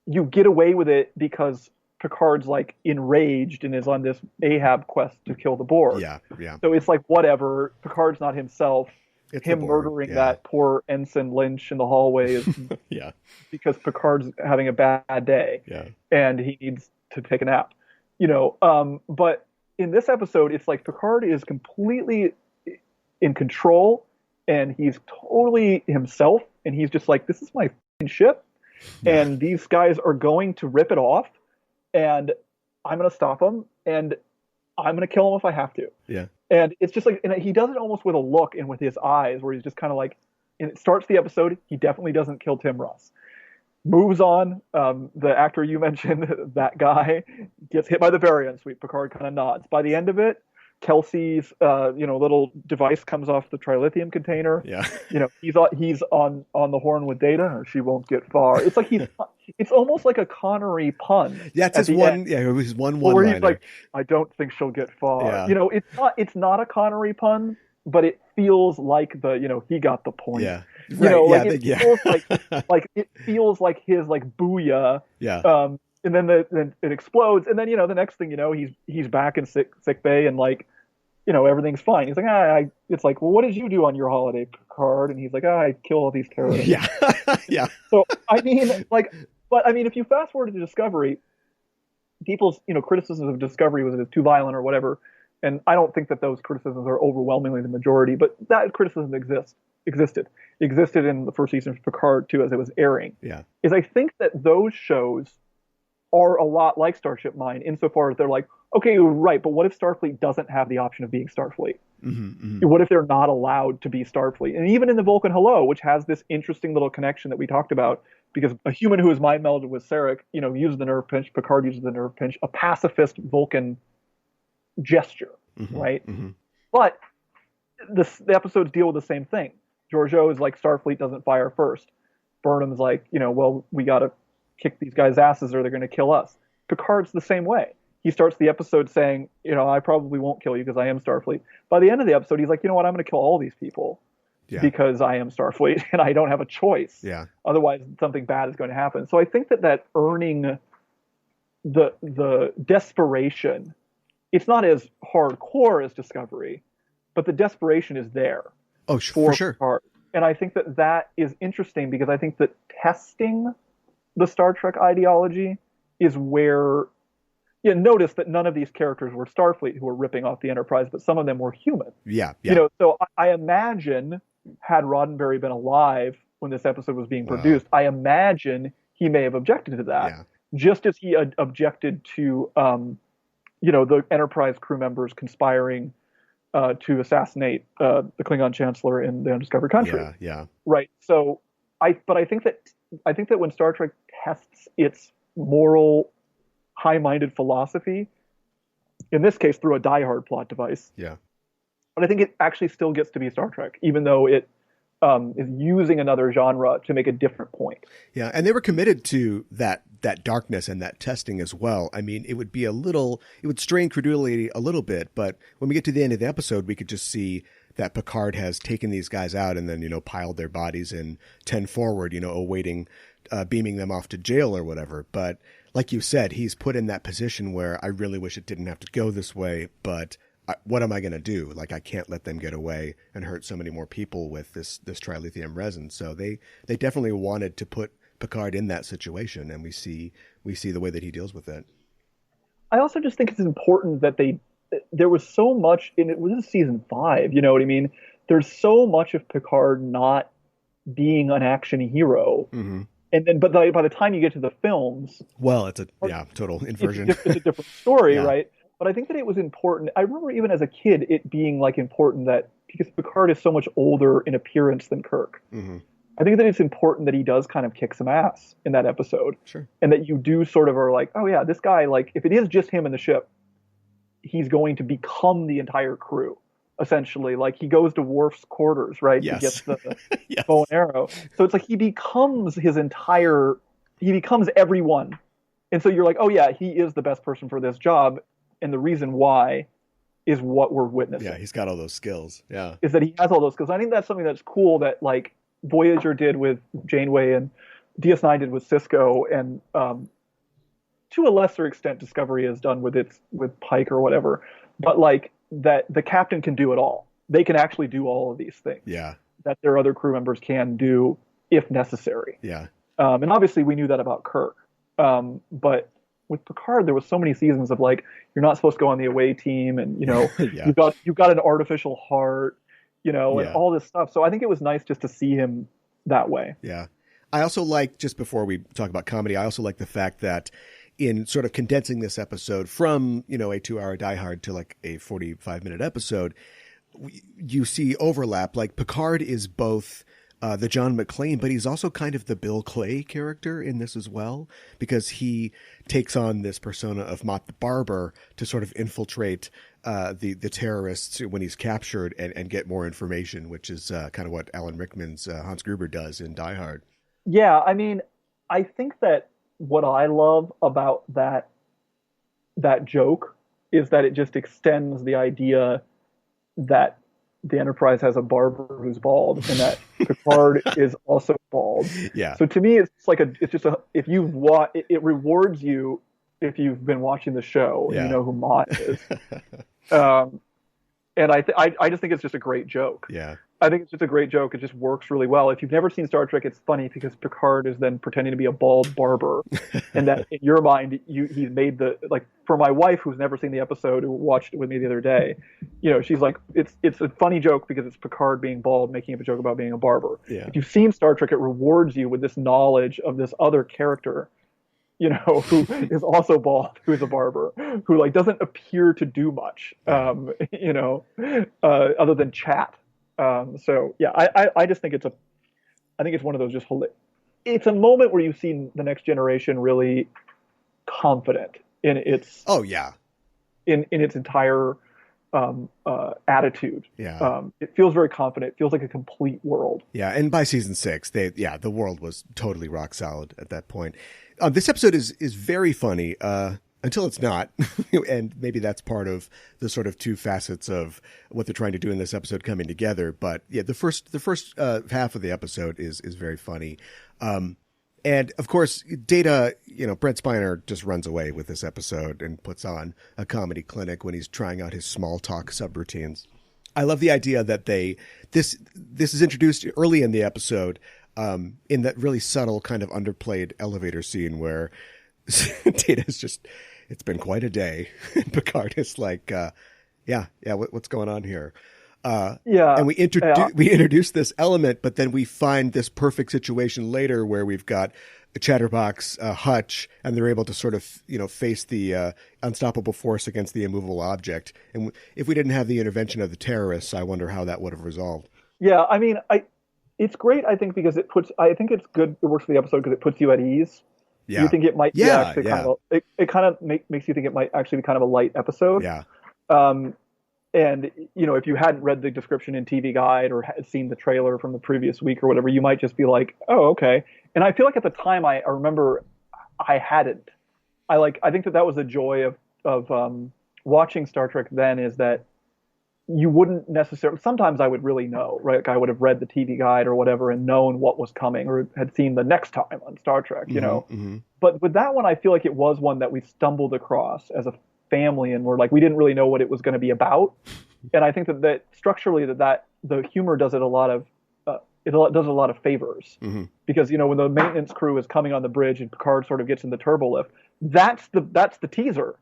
you get away with it because Picard's like enraged and is on this Ahab quest to kill the Borg. Yeah. Yeah. So it's like, whatever. Picard's not himself. It's him murdering that poor Ensign Lynch in the hallway is because Picard's having a bad day. Yeah. And he needs to take a nap. But in this episode, it's like Picard is completely in control and he's totally himself. And he's just like, this is my ship. Yeah. And these guys are going to rip it off. And I'm going to stop them, and I'm going to kill him if I have to. Yeah. And it's just like, and he does it almost with a look and with his eyes, where he's just kind of like, and it starts the episode, he definitely doesn't kill Tim Russ. Moves on, the actor you mentioned, that guy, gets hit by the baryon sweep. Picard kind of nods. By the end of it, Kelsey's, little device comes off the trilithium container. Yeah. He's on the horn with Data, or she won't get far. It's like it's almost like a Connery pun. Yeah, it's his one. End. Yeah, it was one where liner. He's like, I don't think she'll get far. Yeah. It's not a Connery pun, but it feels like he got the point. Yeah. It feels like his like booyah. Yeah. And then then it explodes, and then the next thing he's back in sick bay, and everything's fine. He's like, it's like, well, what did you do on your holiday, Picard? And he's like, I kill all these terrorists. Yeah. Yeah. So if you fast forward to Discovery, people's criticisms of Discovery was it was too violent or whatever, and I don't think that those criticisms are overwhelmingly the majority, but that criticism existed in the first season of Picard too, as it was airing. Yeah. Is I think that those shows are a lot like Starship Mine insofar as they're like, okay, right, but what if Starfleet doesn't have the option of being Starfleet? Mm-hmm, mm-hmm. What if they're not allowed to be Starfleet? And even in the Vulcan Hello, which has this interesting little connection that we talked about, because a human who is mind melded with Sarek, uses the nerve pinch, Picard uses the nerve pinch, a pacifist Vulcan gesture, right? Mm-hmm. But the episodes deal with the same thing. Georgiou is like, Starfleet doesn't fire first. Burnham's like, well, we got to kick these guys' asses or they're going to kill us. Picard's the same way. He starts the episode saying, I probably won't kill you because I am Starfleet. By the end of the episode, he's like, you know what, I'm going to kill all these people because I am Starfleet and I don't have a choice. Yeah. Otherwise, something bad is going to happen. So I think that earning the desperation, it's not as hardcore as Discovery, but the desperation is there. Oh, for sure. Picard. And I think that is interesting because I think that testing the Star Trek ideology is where notice that none of these characters were Starfleet who were ripping off the Enterprise, but some of them were human. Yeah. So I imagine had Roddenberry been alive when this episode was being produced, I imagine he may have objected to that. Yeah. Just as he objected to the Enterprise crew members conspiring to assassinate the Klingon Chancellor in the Undiscovered Country. Yeah. Right. So I think that when Star Trek tests its moral, high-minded philosophy, in this case through a die-hard plot device. Yeah. But I think it actually still gets to be Star Trek, even though it is using another genre to make a different point. Yeah, and they were committed to that darkness and that testing as well. I mean, it would strain credulity a little bit, but when we get to the end of the episode, we could just see that Picard has taken these guys out and then, piled their bodies in 10 forward, awaiting, beaming them off to jail or whatever. But like you said, he's put in that position where I really wish it didn't have to go this way, but what am I going to do? Like, I can't let them get away and hurt so many more people with this trilithium resin. So they definitely wanted to put Picard in that situation, and we see the way that he deals with it. I also just think it's important that there was so much in it. This is season 5, you know what I mean? There's so much of Picard not being an action hero. Mm-hmm. And then, but by the time you get to the films, well, it's a total inversion. It's a different story, Yeah. right? But I think that it was important. I remember even as a kid, it being like important that because Picard is so much older in appearance than Kirk. Mm-hmm. I think that it's important that he does kind of kick some ass in that episode. Sure. And that you do sort of are like, oh yeah, this guy, like if it is just him in the ship, he's going to become the entire crew. Essentially, like he goes to Worf's quarters, right? Yes. He gets the Yes. bow and arrow. So it's like he becomes everyone. And so you're like, oh yeah, he is the best person for this job. And the reason why is what we're witnessing. Yeah, he's got all those skills. Yeah. Is that he has all those skills. I think that's something that's cool that like Voyager did with Janeway and DS9 did with Cisco, and to a lesser extent Discovery has done with Pike or whatever. But like that the captain can do it all. They can actually do all of these things. Yeah. That their other crew members can do if necessary. Yeah. And obviously we knew that about Kirk. But with Picard, there was so many seasons of like, you're not supposed to go on the away team, and Yeah. you've got an artificial heart, and Yeah. all this stuff. So I think it was nice just to see him that way. Yeah. I also like, just before we talk about comedy, I also like the fact that in sort of condensing this episode from, a 2-hour Die Hard to like a 45-minute episode, you see overlap. Like Picard is both the John McClane, but he's also kind of the Bill Clay character in this as well, because he takes on this persona of Mott the Barber to sort of infiltrate the terrorists when he's captured and get more information, which is kind of what Alan Rickman's Hans Gruber does in Die Hard. Yeah, I mean, I think that what I love about that joke is that it just extends the idea that the Enterprise has a barber who's bald, and that Picard is also bald. Yeah. So to me, it rewards you if you've been watching the show and you know who Mott is. And I just think it's just a great joke. Yeah. I think it's just a great joke. It just works really well. If you've never seen Star Trek, it's funny because Picard is then pretending to be a bald barber, and that in your mind, he's made for my wife who's never seen the episode, who watched it with me the other day, she's like, it's a funny joke because it's Picard being bald, making up a joke about being a barber. Yeah. If you've seen Star Trek, it rewards you with this knowledge of this other character, who is also bald, who is a barber, who like doesn't appear to do much, other than chat. So yeah, I just think it's one of those just it's a moment where you see the Next Generation really confident in its in its entire attitude. Yeah. It feels very confident. It feels like a complete world. Yeah, and by season 6, the world was totally rock solid at that point. This episode is very funny until it's not, and maybe that's part of the sort of two facets of what they're trying to do in this episode coming together. But yeah, the first half of the episode is very funny. And of course, Data, Brent Spiner just runs away with this episode and puts on a comedy clinic when he's trying out his small talk subroutines. I love the idea that this is introduced early in the episode, in that really subtle kind of underplayed elevator scene where Data's just, it's been quite a day. And Picard is like, what's going on here? And we introduce this element, but then we find this perfect situation later where we've got a chatterbox, Hutch, and they're able to sort of, face the unstoppable force against the immovable object. And if we didn't have the intervention of the terrorists, I wonder how that would have resolved. Yeah, I mean, it's great, I think, because I think it's good, it works for the episode because it puts you at ease. Yeah. You think it might be actually kind of, it kind of makes you think it might actually be kind of a light episode. Yeah. And, if you hadn't read the description in TV Guide or had seen the trailer from the previous week or whatever, you might just be like, oh, okay. And I feel like at the time I remember I hadn't. I think that was the joy of watching Star Trek then, is that you wouldn't necessarily, sometimes I would really know, right? Like I would have read the TV Guide or whatever and known what was coming, or had seen the next time on Star Trek, Mm-hmm. But with that one, I feel like it was one that we stumbled across as a family, and we didn't really know what it was going to be about. And I think that structurally that the humor does it a lot of does a lot of favors, because when the maintenance crew is coming on the bridge and Picard sort of gets in the turbo lift, that's the teaser.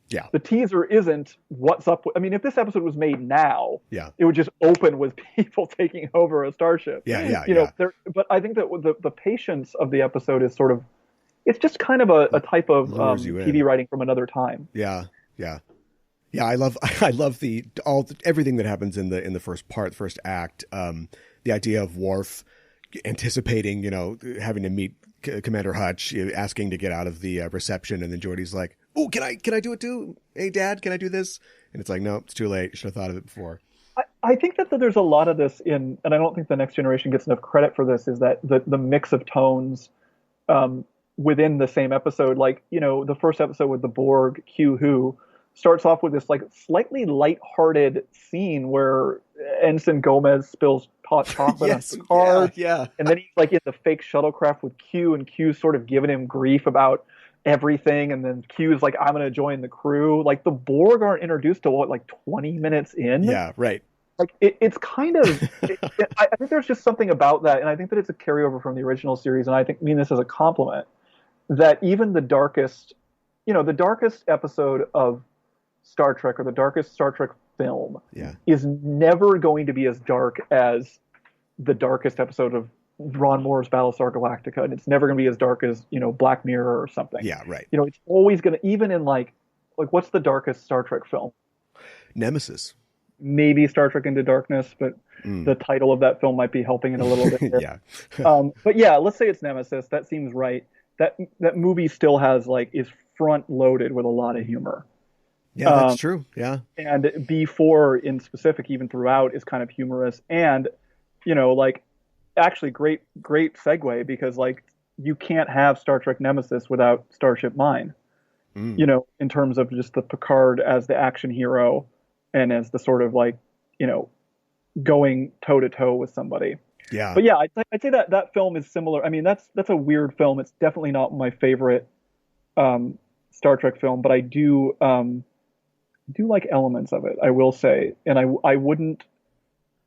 Yeah. The teaser isn't what's up. I mean, if this episode was made now, it would just open with people taking over a starship. But I think that the patience of the episode is sort of, it's just kind of a type of TV writing from another time. Yeah. I love everything that happens in the first act. The idea of Worf anticipating, having to meet Commander Hutch, asking to get out of the reception, and then Geordi's like, "Oh, can I do it too? Hey, Dad, can I do this?" And it's like, "No, it's too late. You should have thought of it before." I think that there's a lot of this and I don't think the Next Generation gets enough credit for this, is that the mix of tones within the same episode. Like, the first episode with the Borg, Q Who, starts off with this slightly lighthearted scene where Ensign Gomez spills hot chocolate on Picard. Yeah. And then he's in the fake shuttlecraft with Q, and Q's sort of giving him grief about everything. And then Q's like, I'm going to join the crew. The Borg aren't introduced to 20 minutes in. Yeah, right. It's kind of, I think there's just something about that. And I think that it's a carryover from the original series. And I mean this as a compliment, that even the darkest episode of Star Trek, or the darkest Star Trek film, is never going to be as dark as the darkest episode of Ron Moore's Battlestar Galactica, and it's never going to be as dark as Black Mirror or something. Yeah, right. It's always going to, even in what's the darkest Star Trek film? Nemesis. Maybe Star Trek Into Darkness, but the title of that film might be helping it a little bit there. But yeah, let's say it's Nemesis. That seems right. That movie still has is front loaded with a lot of humor. Yeah, that's true. Yeah. And B4 in specific, even throughout, is kind of humorous. And, actually great segue, because you can't have Star Trek Nemesis without Starship Mine, in terms of just the Picard as the action hero and as the sort of going toe to toe with somebody. Yeah. But yeah, I'd say that film is similar. I mean, that's a weird film. It's definitely not my favorite Star Trek film, but I do like elements of it, I will say. And I wouldn't,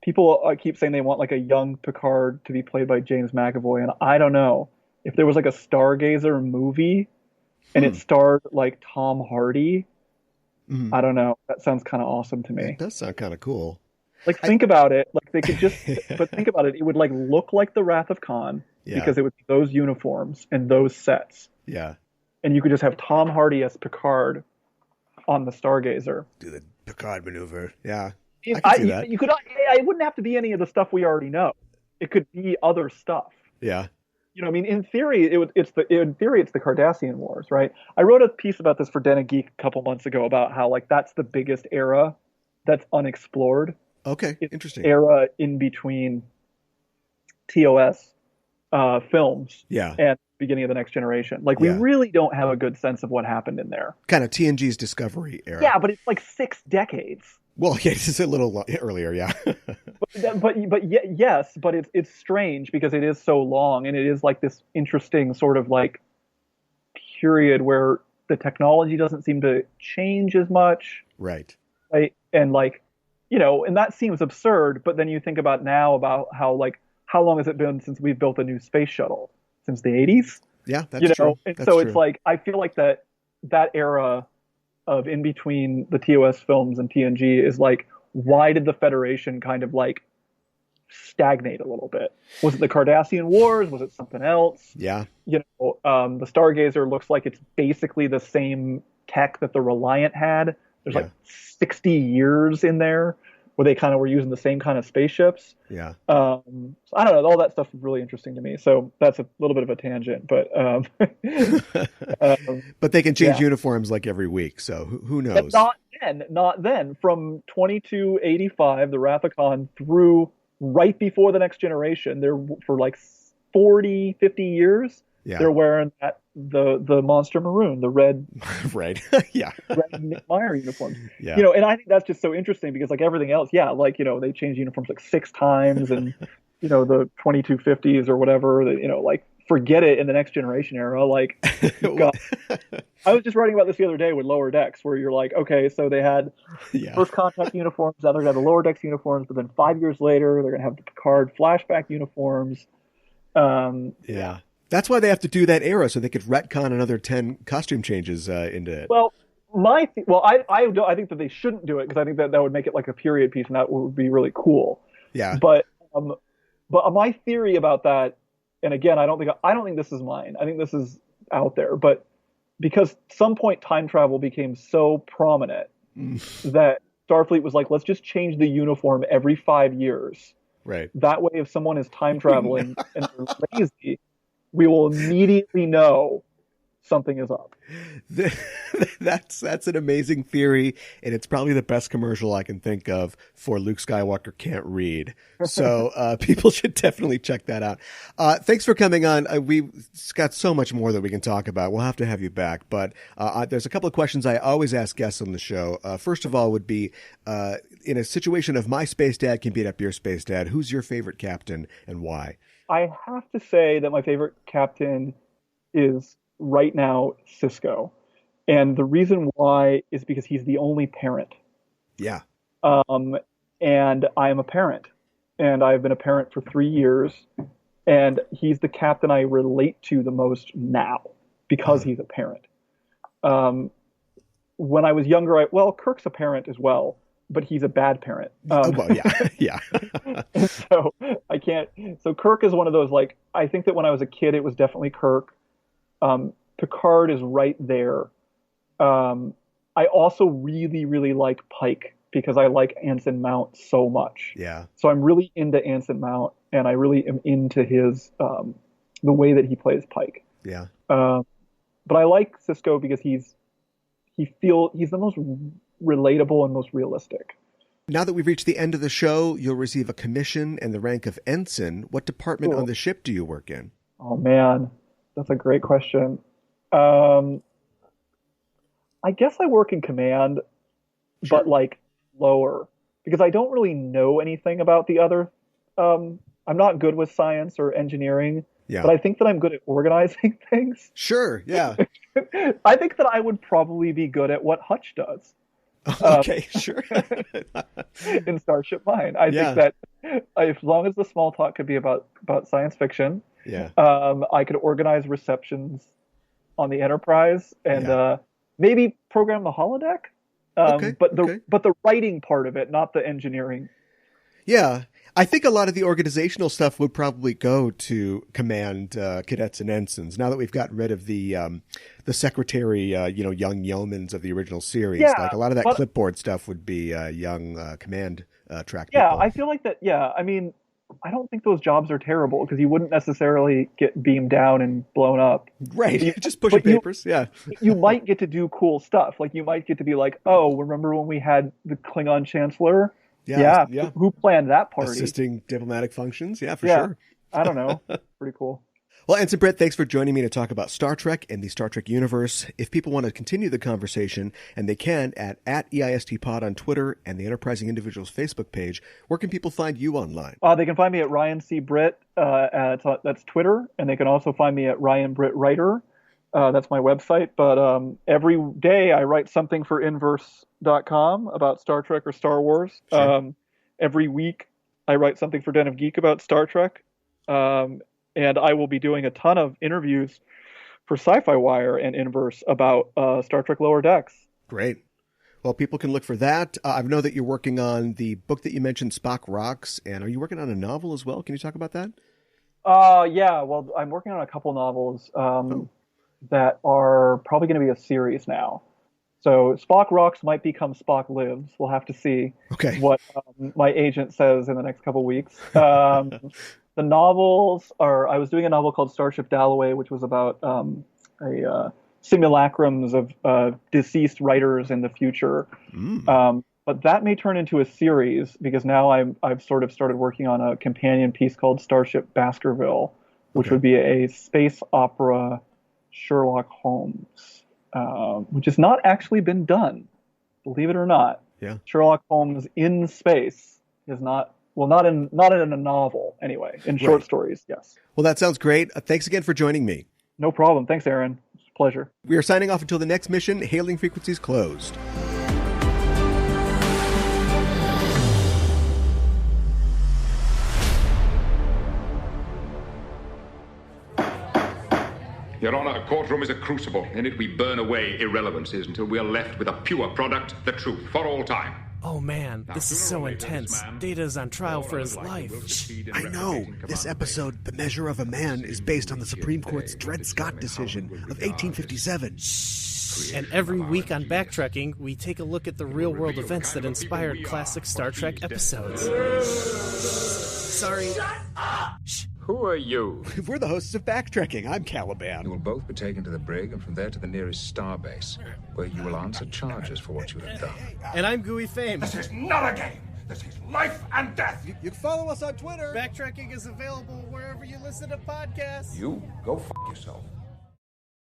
people keep saying they want a young Picard to be played by James McAvoy, and I don't know. If there was a Stargazer movie and it starred Tom Hardy, I don't know. That sounds kind of awesome to me. It does sound kind of cool. Think about it. They could just, but think about it. It would look like the Wrath of Khan, because it would be those uniforms and those sets. Yeah. And you could just have Tom Hardy as Picard on the Stargazer. Do the Picard maneuver. Yeah. I could see that. It wouldn't have to be any of the stuff we already know. It could be other stuff. Yeah. I mean, in theory, it's the Cardassian Wars, right? I wrote a piece about this for Den and Geek a couple months ago about how that's the biggest era that's unexplored. Okay, it's interesting. Era in between TOS films, and beginning of the Next Generation. We really don't have a good sense of what happened in there. Kind of TNG's Discovery era. Yeah, but it's 6 decades. Well, yeah, it's a little earlier, yeah. Yes, but it's strange because it is so long, and it is this interesting sort of period where the technology doesn't seem to change as much. Right. Right. And and that seems absurd, but then you think about now about how long has it been since we've built a new space shuttle? Since the 80s? Yeah, that's true. And that's so true. It's I feel like that era of in between the TOS films and TNG is why did the Federation kind of like stagnate a little bit? Was it the Cardassian Wars? Was it something else? Yeah. You know, the Stargazer looks like it's basically the same tech that the Reliant had. There's like 60 years in there where they kind of were using the same kind of spaceships. Yeah. So I don't know. All that stuff is really interesting to me. So that's a little bit of a tangent, but but they can change uniforms like every week. So who knows? Not then. From 2285, the Wrath of Khan through right before the Next Generation, they're for like 40, 50 years. Yeah. They're wearing the monster maroon, the red, right, red Nick Meyer uniforms. Yeah. You know, and I think that's just so interesting because like everything else, like you know they change uniforms like 6 times, and you know the 2250s or whatever, you know, like forget it in the Next Generation era. Like, God. I was just writing about this the other day with Lower Decks, where you're like, okay, so they had first contact uniforms, now they're gonna have the Lower Decks uniforms, but then 5 years later they're gonna have the Picard flashback uniforms. Yeah. That's why they have to do that era, so they could retcon another 10 costume changes into it. Well, I think that they shouldn't do it because I think that would make it like a period piece, and that would be really cool. Yeah. But my theory about that, and again, I don't think this is mine. I think this is out there, but because at some point time travel became so prominent that Starfleet was like, let's just change the uniform every 5 years. Right. That way, if someone is time traveling and they're lazy, we will immediately know something is up. That's an amazing theory, and it's probably the best commercial I can think of for Luke Skywalker can't read. So people should definitely check that out. Thanks for coming on. We've got so much more that we can talk about. We'll have to have you back. But there's a couple of questions I always ask guests on the show. First of all would be, in a situation of my space dad can beat up your space dad, who's your favorite captain and why? I have to say that my favorite captain is right now Sisko. And the reason why is because he's the only parent. Yeah. And I am a parent. And I've been a parent for 3 years. And he's the captain I relate to the most now because he's a parent. When I was younger, Kirk's a parent as well, but he's a bad parent. Yeah. So I can't. So Kirk is one of those, like, I think that when I was a kid, it was definitely Kirk. Picard is right there. I also really, really like Pike because I like Anson Mount so much. Yeah. So I'm really into Anson Mount, and I really am into his the way that he plays Pike. Yeah. But I like Sisko because he's the most relatable and most realistic. Now that we've reached the end of the show, you'll receive a commission and the rank of ensign. What department on the ship do you work in? Oh man, that's a great question. I guess I work in command, but like lower, because I don't really know anything about the other. I'm not good with science or engineering, but I think that I'm good at organizing things. Sure, yeah. I think that I would probably be good at what Hutch does. Okay, sure. In Starship Mine, I think that as long as the small talk could be about science fiction, I could organize receptions on the Enterprise and maybe program the holodeck. But the writing part of it, not the engineering. Yeah. I think a lot of the organizational stuff would probably go to command cadets and ensigns. Now that we've gotten rid of the secretary, young yeomans of the original series, like a lot of that clipboard stuff would be young command track people. Yeah, I feel like that. Yeah, I mean, I don't think those jobs are terrible because you wouldn't necessarily get beamed down and blown up. Right, just pushing papers. You might get to do cool stuff. Like you might get to be like, oh, remember when we had the Klingon Chancellor? Yeah. Who planned that party? Assisting diplomatic functions. Yeah, for sure. I don't know. Pretty cool. Well, Ensign Britt, thanks for joining me to talk about Star Trek and the Star Trek universe. If people want to continue the conversation, and they can at EISTpod on Twitter and the Enterprising Individuals Facebook page, where can people find you online? They can find me at Ryan C. Britt. That's Twitter. And they can also find me at Ryan Britt Writer. That's my website. But every day I write something for Inverse.com about Star Trek or Star Wars. Sure. Every week I write something for Den of Geek about Star Trek. And I will be doing a ton of interviews for Sci-Fi Wire and Inverse about Star Trek Lower Decks. Great. Well, people can look for that. I know that you're working on the book that you mentioned, Spock Rocks, and are you working on a novel as well? Can you talk about that? Yeah, well, I'm working on a couple novels that are probably going to be a series now. So Spock Rocks might become Spock Lives. We'll have to see what my agent says in the next couple weeks. The novels are, I was doing a novel called Starship Dalloway, which was about simulacrums of deceased writers in the future. But that may turn into a series because now I've sort of started working on a companion piece called Starship Baskerville, which would be a space opera Sherlock Holmes, which has not actually been done, believe it or not. Yeah. Sherlock Holmes in space is not in a novel anyway, in short stories, yes. Well, that sounds great. Thanks again for joining me. No problem. Thanks, Aaron. It's a pleasure. We are signing off until the next mission. Hailing frequencies closed. Your Honor, a courtroom is a crucible. In it we burn away irrelevancies until we are left with a pure product, the truth, for all time. Oh man, this is so intense. Data's on trial for his life. I know. This episode, The Measure of a Man, is based on the Supreme Court's Dred Scott decision of 1857. And every week on Backtracking, we take a look at the real-world events that inspired classic Star Trek episodes. Sorry. Shut up! Shh. Who are you? We're the hosts of Backtracking. I'm Caliban. You will both be taken to the brig and from there to the nearest starbase, where you will answer charges for what you have done. And I'm Gooey Fame. This is not a game. This is life and death. You can follow us on Twitter. Backtracking is available wherever you listen to podcasts. You go f*** yourself.